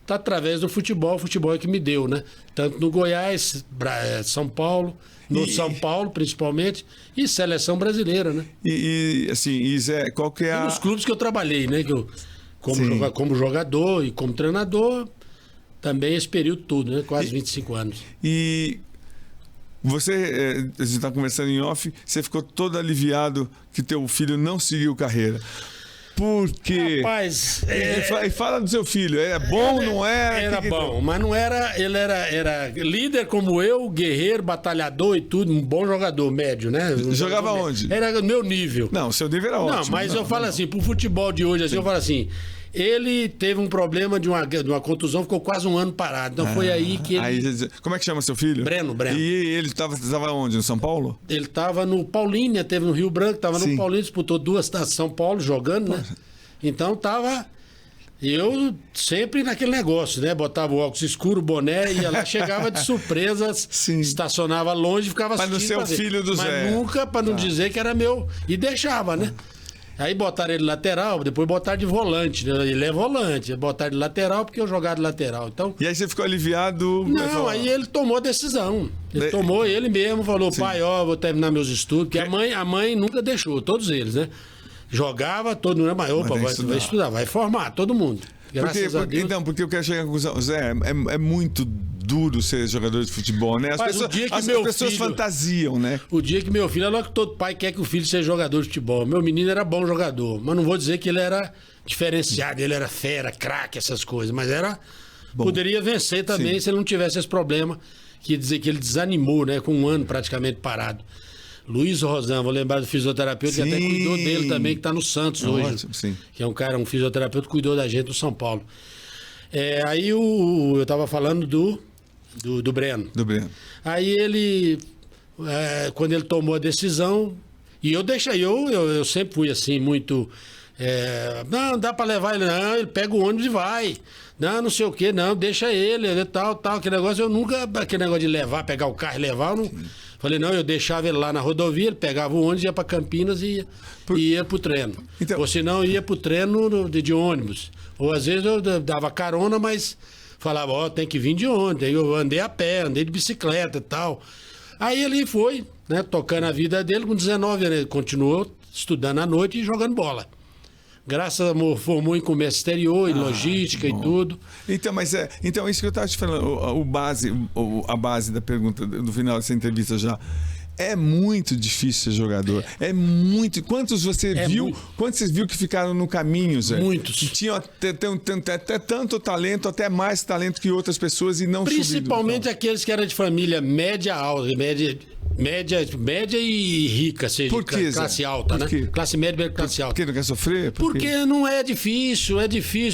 tá através do futebol. O futebol é que me deu, né? Tanto no Goiás, São Paulo, São Paulo principalmente, e seleção brasileira, né? Assim, Zé, qual que é E nos clubes que eu trabalhei, né? Que eu, como jogador e como treinador... também esse período todo, né? Quase 25 anos. E você, a gente está conversando em off, você ficou todo aliviado que teu filho não seguiu carreira. Por quê? Rapaz, E fala do seu filho, é bom, não é? Era bom, mas não era. Ele era líder como eu, guerreiro, batalhador e tudo, um bom jogador médio, né? Jogava onde? Era do meu nível. Não, o seu nível era ótimo. Não, mas eu falo assim, pro futebol de hoje, assim, eu falo assim. Ele teve um problema de uma contusão, ficou quase um ano parado. Então foi aí que ele. Como é que chama seu filho? Breno. E ele estava onde? No São Paulo? Ele estava no Paulínia, teve no Rio Branco, estava no Paulínia, disputou 2 cidades de São Paulo jogando, né? Então tava. Eu sempre naquele negócio, né? Botava o óculos escuro, o boné, ia lá, chegava de surpresa, estacionava longe e ficava assistindo. Mas no seu filho do Zé. Mas nunca, para não dizer que era meu. E deixava, né? Aí botaram ele lateral, depois botaram de volante, né? Ele é volante, botaram de lateral porque eu jogava de lateral. Então, e aí você ficou aliviado? Não, aí ele tomou a decisão. Ele mesmo, falou, pai, vou terminar meus estudos, porque a mãe nunca deixou, todos eles, né? Jogava, todo mundo, mas vai estudar, vai formar, todo mundo. Graças a Deus. Então, porque eu quero chegar à conclusão, Zé, é muito duro ser jogador de futebol, né? As pessoas fantasiam, né? O dia que meu filho, é logo que todo pai quer que o filho seja jogador de futebol. Meu menino era bom jogador, mas não vou dizer que ele era diferenciado, ele era fera, craque, essas coisas, mas era bom. Poderia vencer também se ele não tivesse esse problema, que ia dizer que ele desanimou, né? Com um ano praticamente parado. Luiz Rosan, vou lembrar do fisioterapeuta que até cuidou dele também, que está no Santos hoje. Ótimo, que é um fisioterapeuta que cuidou da gente no São Paulo. Aí eu estava falando do Breno. Do Breno. Aí ele, quando ele tomou a decisão, e eu sempre fui assim, muito... não dá para levar ele, não, ele pega o ônibus e vai. Não sei o que, não, deixa ele, tal, aquele negócio, eu nunca, aquele negócio de levar, pegar o carro e levar, eu não... Falei, não, eu deixava ele lá na rodovia, ele pegava o ônibus, ia para Campinas e ia pro treino. Então... Ou senão ia pro treino de ônibus. Ou às vezes eu dava carona, mas falava, tem que vir de ônibus. Aí eu andei a pé, andei de bicicleta e tal. Aí ele foi, né, tocando a vida dele com 19 anos. Ele continuou estudando à noite e jogando bola. Graças a Deus, formou em comércio exterior, em logística e tudo. Então, isso que eu estava te falando, a base da pergunta do final dessa entrevista já. É muito difícil ser jogador. É muito. Quantos você viu? Quantos você viu que ficaram no caminho, Zé? Muitos. Que tinham até tanto talento, até mais talento que outras pessoas e não Principalmente aqueles que eram de família média alta, média e rica, seja por quê, classe alta, né? Classe média e classe alta. Porque não quer sofrer? Porque não é difícil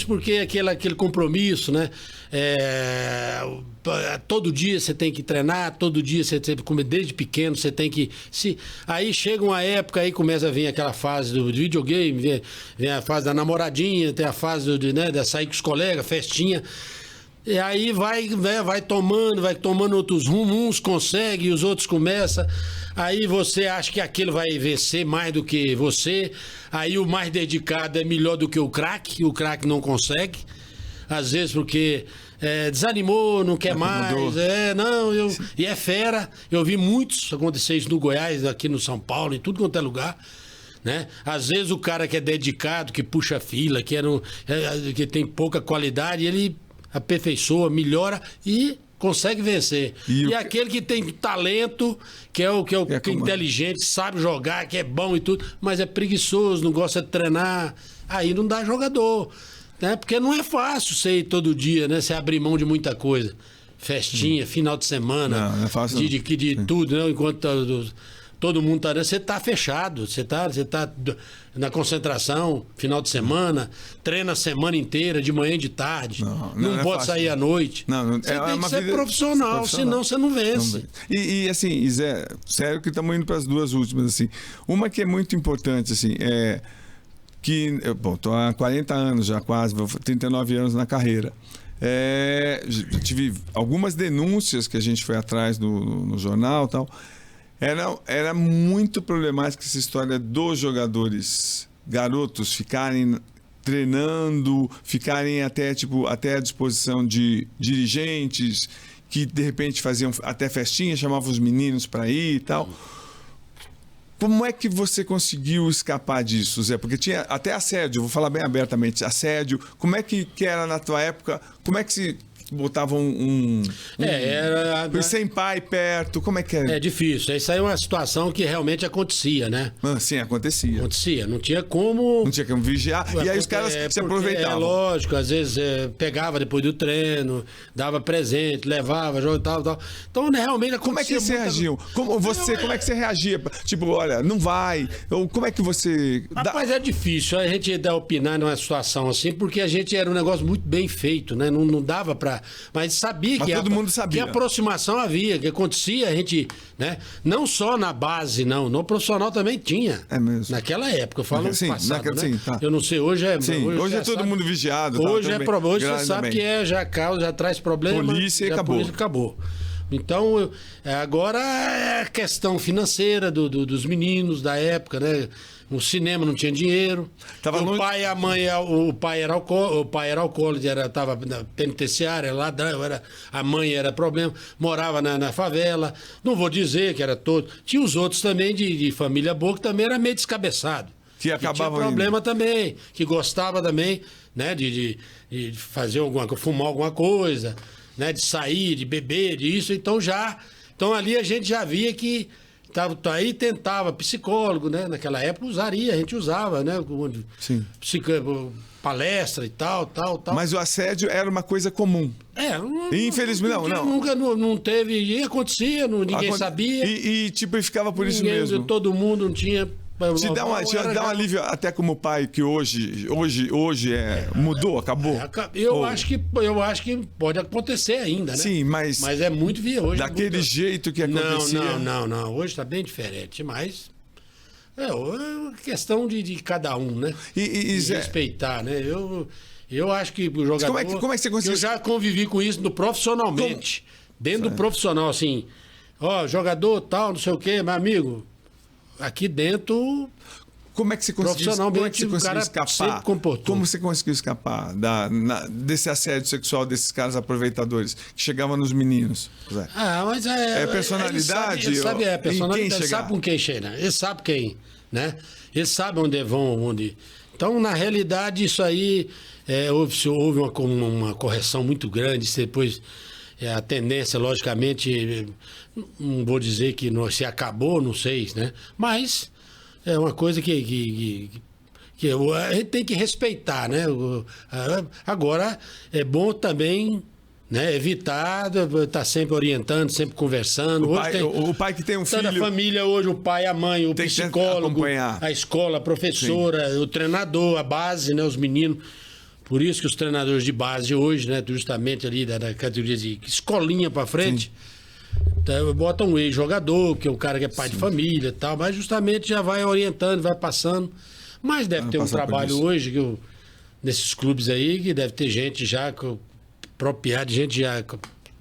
porque aquele compromisso, né? Todo dia você tem que treinar, todo dia você tem que comer, desde pequeno você tem que... Aí chega uma época, aí começa a vir aquela fase do videogame, vem a fase da namoradinha, tem a fase de sair com os colegas, festinha... E aí vai tomando outros rumos, uns conseguem, os outros começam. Aí você acha que aquele vai vencer mais do que você. Aí o mais dedicado é melhor do que o craque não consegue. Às vezes porque desanimou, não quer mais. E é fera. Eu vi muitos acontecer isso no Goiás, aqui no São Paulo, em tudo quanto é lugar. Né? Às vezes o cara que é dedicado, que puxa fila, que tem pouca qualidade, ele aperfeiçoa, melhora e consegue vencer. E aquele que tem talento, que é inteligente, sabe jogar, que é bom e tudo, mas é preguiçoso, não gosta de treinar, aí não dá jogador. Né? Porque não é fácil você ir todo dia, né? Você abrir mão de muita coisa. Festinha, final de semana, não é fácil, de tudo, né? Enquanto todo mundo está... Você está fechado, você tá na concentração, final de semana, treina a semana inteira, de manhã e de tarde. Não pode sair à noite. Você tem que ser profissional, senão você não vence. E assim, Zé, sério que estamos indo para as duas últimas. Assim. Uma que é muito importante, assim, que... Estou há 40 anos já quase, 39 anos na carreira. Já tive algumas denúncias que a gente foi atrás no jornal e tal. Era muito problemática essa história dos jogadores garotos ficarem treinando, ficarem até à disposição de dirigentes que de repente faziam até festinha, chamavam os meninos para ir e tal. Como é que você conseguiu escapar disso, Zé? Porque tinha até assédio, vou falar bem abertamente, assédio. Como é que era na tua época? Como é que botavam sem pai perto, como é que é? É difícil. Isso aí é uma situação que realmente acontecia, né? Sim, acontecia. Acontecia. Não tinha como vigiar. E aí os caras se aproveitavam. Lógico, às vezes pegava depois do treino, dava presente, levava, jogo e tal. Então, né, realmente acontecia. Como é que você reagiu? Como é que você reagia? Tipo, olha, não vai. Ou como é que você... Rapaz, é difícil a gente opinar numa situação assim, porque a gente era um negócio muito bem feito, né? Não dava pra... Mas sabia que... todo mundo sabia. Que aproximação havia, que acontecia, a gente... né? Não só na base, não. No profissional também tinha. É mesmo. Naquela época, eu falo no passado, né? Sim, tá. Eu não sei, hoje é... Sim, hoje é todo mundo vigiado. Hoje é problema. Hoje você sabe que já traz problema. Polícia e acabou. Polícia acabou. Então, agora é a questão financeira dos meninos da época, né? O cinema não tinha dinheiro. Pai e a mãe, o pai era alcoólatra, estava na penitenciária, era ladrão, a mãe era problema, morava na favela. Não vou dizer que era todo. Tinha os outros também de família boa, que também era meio descabeçado. Que acabava tinha problema também, que gostava também, né, de fazer fumar alguma coisa, né, de sair, de beber, disso. Então ali a gente já via que aí tentava psicólogo, né? Naquela época a gente usava, né? Sim. Palestra e tal. Mas o assédio era uma coisa comum. Infelizmente, não. Nunca não teve, e acontecia, ninguém sabia. E ficava por isso mesmo. Todo mundo não tinha... Te dá um alívio até como pai, que hoje mudou, acabou? Eu acho que pode acontecer ainda, né? Sim, mas é muito hoje. Daquele jeito que acontecia. Não. Hoje está bem diferente, mas é questão de cada um, né? E respeitar, né? Eu acho que o jogador... Como é que você conseguiu? Eu já convivi com isso profissionalmente. Dentro do profissional, assim... jogador tal, não sei o quê, meu amigo... Aqui dentro, como é que você conseguiu escapar? Como você conseguiu escapar desse assédio sexual desses caras aproveitadores que chegavam nos meninos? Zé? Mas personalidade? Ele sabe personalidade, ele sabe com quem chega. Ele sabe quem, né? Ele sabe onde vão, Então, na realidade, isso aí houve uma correção muito grande. Depois, a tendência, logicamente, não vou dizer que se acabou, não sei, né? Mas é uma coisa que a gente tem que respeitar, né? Agora, é bom também, né, evitar, estar sempre orientando, sempre conversando. O pai que tem um filho... Toda a família hoje, o pai, a mãe, o psicólogo, a escola, a professora, o treinador, a base, né, os meninos... Por isso que os treinadores de base hoje, né, justamente ali da categoria de escolinha para frente, botam um ex-jogador, que é um cara que é pai de família e tal, mas justamente já vai orientando, vai passando. Mas deve ter um trabalho hoje nesses clubes aí, que deve ter gente já apropriada, gente já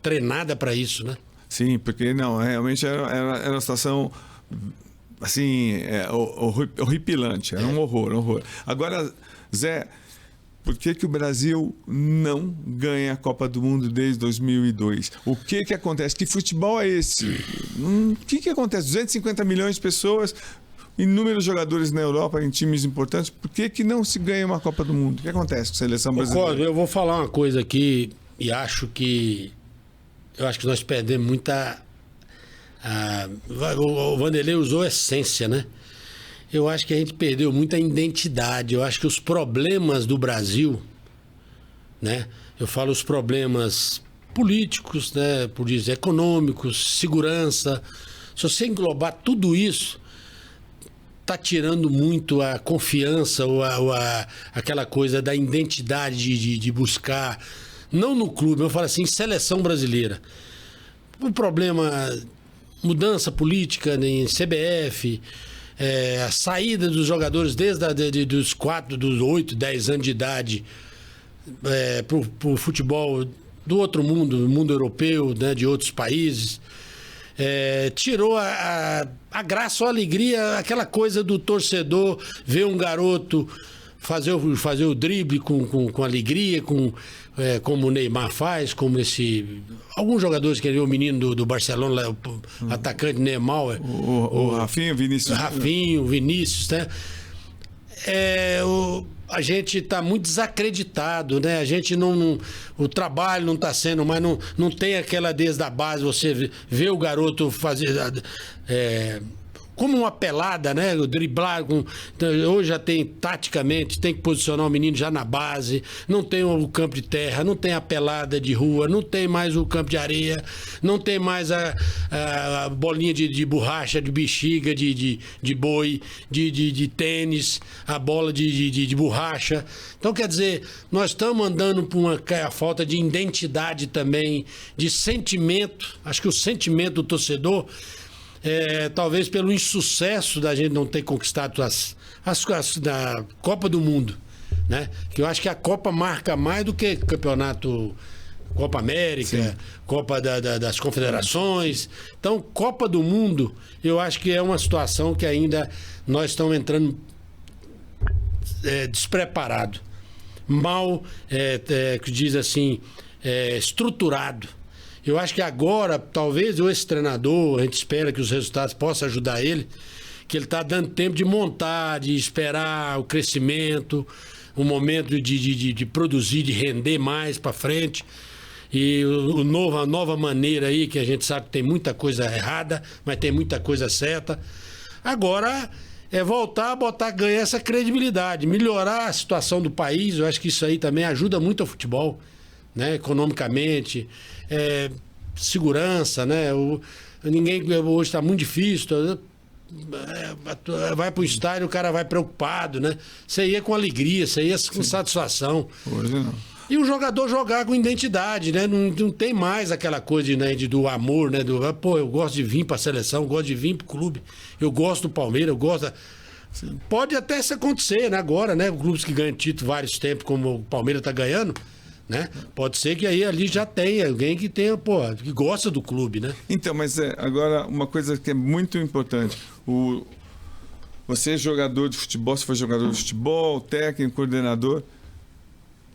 treinada para isso, né? Sim, porque realmente era uma situação assim, horripilante, era um horror. Agora, Zé... Por que o Brasil não ganha a Copa do Mundo desde 2002? O que acontece? Que futebol é esse? O que acontece? 250 milhões de pessoas, inúmeros jogadores na Europa, em times importantes. Por que não se ganha uma Copa do Mundo? O que acontece com a seleção brasileira? Cosme, eu vou falar uma coisa aqui e acho que nós perdemos muita... O Vanderlei usou essência, né? Eu acho que a gente perdeu muita identidade. Eu acho que os problemas do Brasil, né? Eu falo os problemas políticos, né? Por dizer, econômicos, segurança. Se você englobar tudo isso, tá tirando muito a confiança ou aquela coisa da identidade de buscar, não no clube, eu falo assim, seleção brasileira. O problema, mudança política em CBF... a saída dos jogadores desde dos 8, 10 anos de idade para o futebol do outro mundo, do mundo europeu, né, de outros países, tirou a graça, a alegria, aquela coisa do torcedor ver um garoto fazer o drible com alegria, como o Neymar faz, como alguns jogadores que o menino do Barcelona, o atacante Neymar, o Rafinho, Vinícius. Rafinho, Vinícius, né? a gente está muito desacreditado, né? A gente o trabalho não está sendo, mas não tem aquela desde a base, você vê o garoto fazer como uma pelada, né? O driblar. Hoje já tem, taticamente, tem que posicionar o menino já na base. Não tem o campo de terra, não tem a pelada de rua, não tem mais o campo de areia, não tem mais a bolinha de borracha, de bexiga, de boi, de tênis, a bola de borracha. Então, quer dizer, nós estamos andando por uma falta de identidade também, de sentimento. Acho que o sentimento do torcedor. Talvez pelo insucesso da gente não ter conquistado as da Copa do Mundo, né? Que eu acho que a Copa marca mais do que campeonato, Copa América, sim, Copa das Confederações. Então, Copa do Mundo, eu acho que é uma situação que ainda nós estamos entrando despreparado, mal, que diz assim, estruturado. Eu acho que agora, talvez esse treinador, a gente espera que os resultados possam ajudar ele, que ele está dando tempo de montar, de esperar o crescimento, o momento de produzir, de render mais para frente. E a nova maneira aí, que a gente sabe que tem muita coisa errada, mas tem muita coisa certa. Agora é voltar a ganhar essa credibilidade, melhorar a situação do país. Eu acho que isso aí também ajuda muito ao futebol, né? Economicamente, segurança, né? Ninguém hoje está muito difícil. Vai para o estádio, o cara vai preocupado, né? Você ia com alegria, você ia com satisfação. Hoje não. E o jogador jogar com identidade, né? Não tem mais aquela coisa, né, do amor, né? Eu gosto de vir para a seleção, eu gosto de vir para o clube, eu gosto do Palmeiras, eu gosto. Pode até isso acontecer, né? Agora, né? Clubes que ganham título vários tempos, como o Palmeiras está ganhando, né? Pode ser que aí ali já tenha alguém que tenha, que gosta do clube, né? Então, mas agora uma coisa que é muito importante. Você é jogador de futebol, se for jogador de futebol, técnico, coordenador,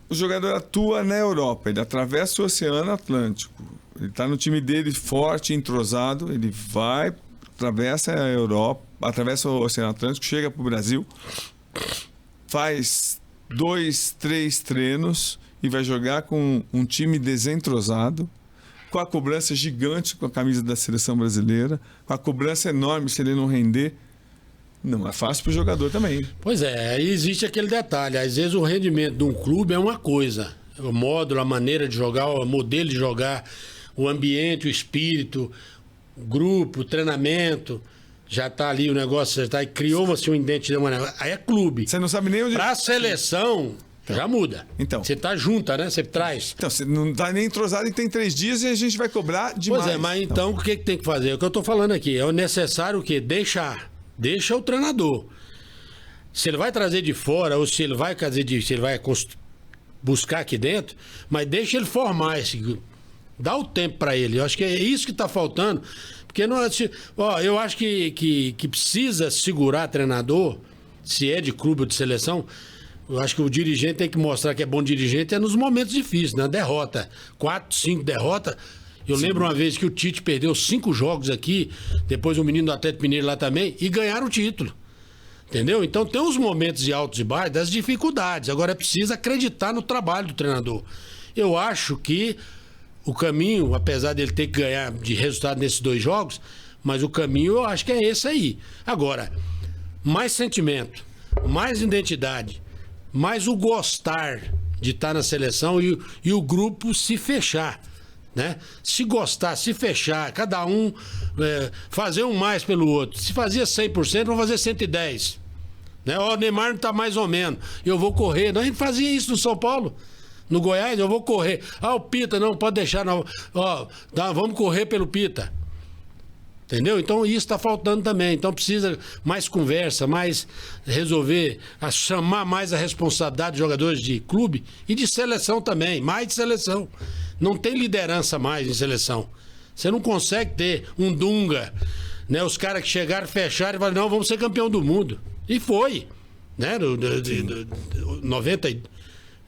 o jogador atua na Europa, ele atravessa o Oceano Atlântico. Ele está no time dele forte, entrosado, ele vai, atravessa a Europa, atravessa o Oceano Atlântico, chega para o Brasil, faz 2, 3 treinos e vai jogar com um time desentrosado, com a cobrança gigante com a camisa da seleção brasileira, com a cobrança enorme se ele não render. Não é fácil para o jogador também. Pois é, aí existe aquele detalhe. Às vezes o rendimento de um clube é uma coisa. O módulo, a maneira de jogar, o modelo de jogar, o ambiente, o espírito, o grupo, o treinamento. Já está ali o negócio, já tá, criou-se uma identidade. Aí é clube. Você não sabe nem onde... Para a seleção... Já muda. Então. Você tá junta, né? Você traz. Então, você não tá nem entrosado e tem 3 dias e a gente vai cobrar demais. Pois é, mas então o que tem que fazer? É o que eu tô falando aqui. É necessário o quê? Deixa o treinador. Se ele vai trazer de fora ou se ele vai buscar aqui dentro, mas deixa ele formar dá o tempo para ele. Eu acho que é isso que tá faltando. Porque não, eu acho que precisa segurar treinador, se é de clube ou de seleção. Eu acho que o dirigente tem que mostrar que é bom dirigente nos momentos difíceis, na derrota. 4, 5 derrotas. Eu lembro uma vez que o Tite perdeu 5 jogos aqui, depois o menino do Atlético Mineiro lá também, e ganharam o título. Entendeu? Então tem os momentos de altos e baixos, das dificuldades. Agora é preciso acreditar no trabalho do treinador. Eu acho que o caminho, apesar dele ter que ganhar de resultado nesses 2 jogos, mas o caminho eu acho que é esse aí. Agora, mais sentimento, mais identidade, mais o gostar de estar na seleção e o grupo se fechar, né? Se gostar, se fechar, cada um fazer um mais pelo outro. Se fazia 100%, vamos fazer 110%. Né? O Neymar não tá mais ou menos. Eu vou correr. Não, a gente fazia isso no São Paulo. No Goiás, eu vou correr. O Pita, não, pode deixar. Não. Vamos correr pelo Pita. Entendeu? Então isso está faltando também. Então precisa mais conversa, mais resolver, chamar mais a responsabilidade dos jogadores de clube e de seleção também, mais de seleção. Não tem liderança mais em seleção. Você não consegue ter um Dunga, né? Os caras que chegaram, fecharam e falaram, não, vamos ser campeão do mundo. E foi. Né?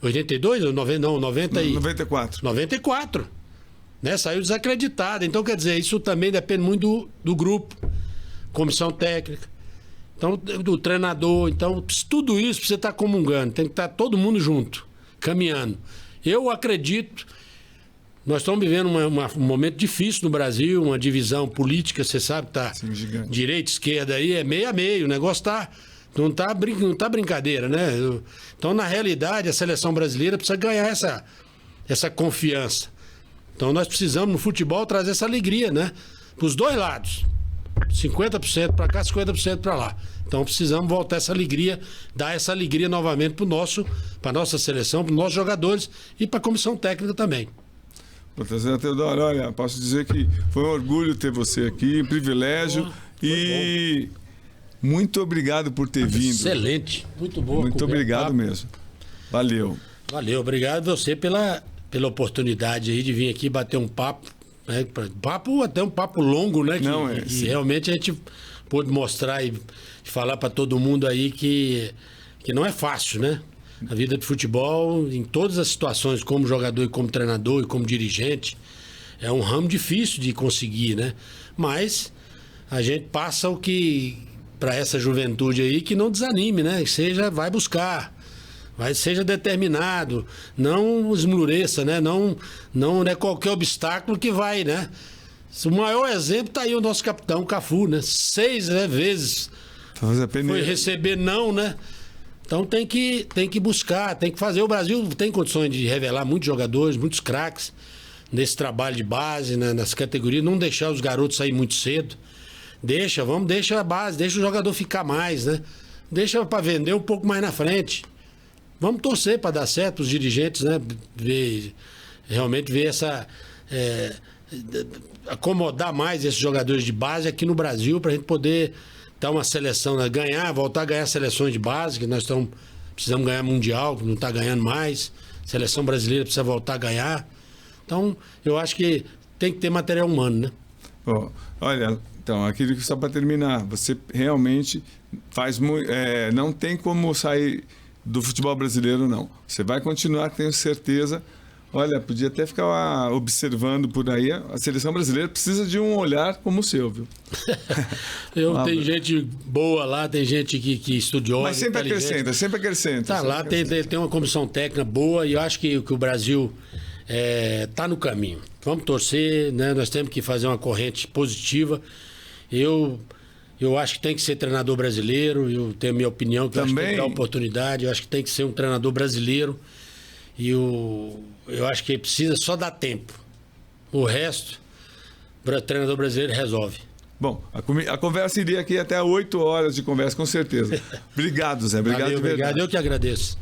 82 ou 90, não, 94. 94. Né? Saiu desacreditado. Então, quer dizer, isso também depende muito do grupo, comissão técnica, Então, do treinador, então, tudo isso você está comungando, tem que estar todo mundo junto, caminhando. Eu acredito, nós estamos vivendo um momento difícil no Brasil, uma divisão política, você sabe, tá direita, esquerda aí, é meio a meio, o negócio não tá brincadeira, né? Então, na realidade, a seleção brasileira precisa ganhar essa confiança. Então, nós precisamos, no futebol, trazer essa alegria, né? Para os dois lados. 50% para cá, 50% para lá. Então precisamos voltar essa alegria, dar essa alegria novamente para a nossa seleção, para os nossos jogadores e para a comissão técnica também. Professor Teodoro, olha, posso dizer que foi um orgulho ter você aqui, um privilégio e muito obrigado por ter vindo. Excelente, muito bom. Muito obrigado mesmo. Valeu. Valeu, obrigado a você pela oportunidade aí de vir aqui bater um papo. Até um papo longo, né? Que realmente a gente pôde mostrar e falar para todo mundo aí que não é fácil, né? A vida de futebol, em todas as situações, como jogador e como treinador e como dirigente, é um ramo difícil de conseguir, né? Mas a gente passa o que para essa juventude aí que não desanime, né? Vai buscar. Seja determinado, não esmureça, né? Não é qualquer obstáculo que vai, né? O maior exemplo está aí o nosso capitão, Cafu, né? 6 vezes foi receber não, né? Então tem que buscar, tem que fazer. O Brasil tem condições de revelar muitos jogadores, muitos craques nesse trabalho de base, né? Nas categorias, não deixar os garotos sair muito cedo. Deixa a base, deixa o jogador ficar mais, né? Deixa para vender um pouco mais na frente. Vamos torcer para dar certo, os dirigentes, né? Realmente ver acomodar mais esses jogadores de base aqui no Brasil para a gente poder dar uma seleção, né? Voltar a ganhar seleções de base, que nós precisamos ganhar mundial, que não está ganhando mais. Seleção brasileira precisa voltar a ganhar. Então, eu acho que tem que ter material humano, né? Olha, então, aquilo só para terminar, você realmente faz muito. Não tem como sair do futebol brasileiro, não. Você vai continuar, tenho certeza. Olha, podia até ficar observando por aí. A seleção brasileira precisa de um olhar como o seu, viu? Tem gente boa lá, tem gente que estudiosa. Mas sempre acrescenta. Tá lá, tem uma comissão técnica boa e eu acho que o Brasil tá no caminho. Vamos torcer, né? Nós temos que fazer uma corrente positiva. Eu acho que tem que ser treinador brasileiro, eu tenho a minha opinião, que eu acho que tem que dar oportunidade, eu acho que tem que ser um treinador brasileiro e eu acho que precisa só dar tempo. O resto, o treinador brasileiro resolve. Bom, a conversa iria aqui até 8 horas de conversa, com certeza. Obrigado, Zé. Obrigado. Valeu, obrigado. Eu que agradeço.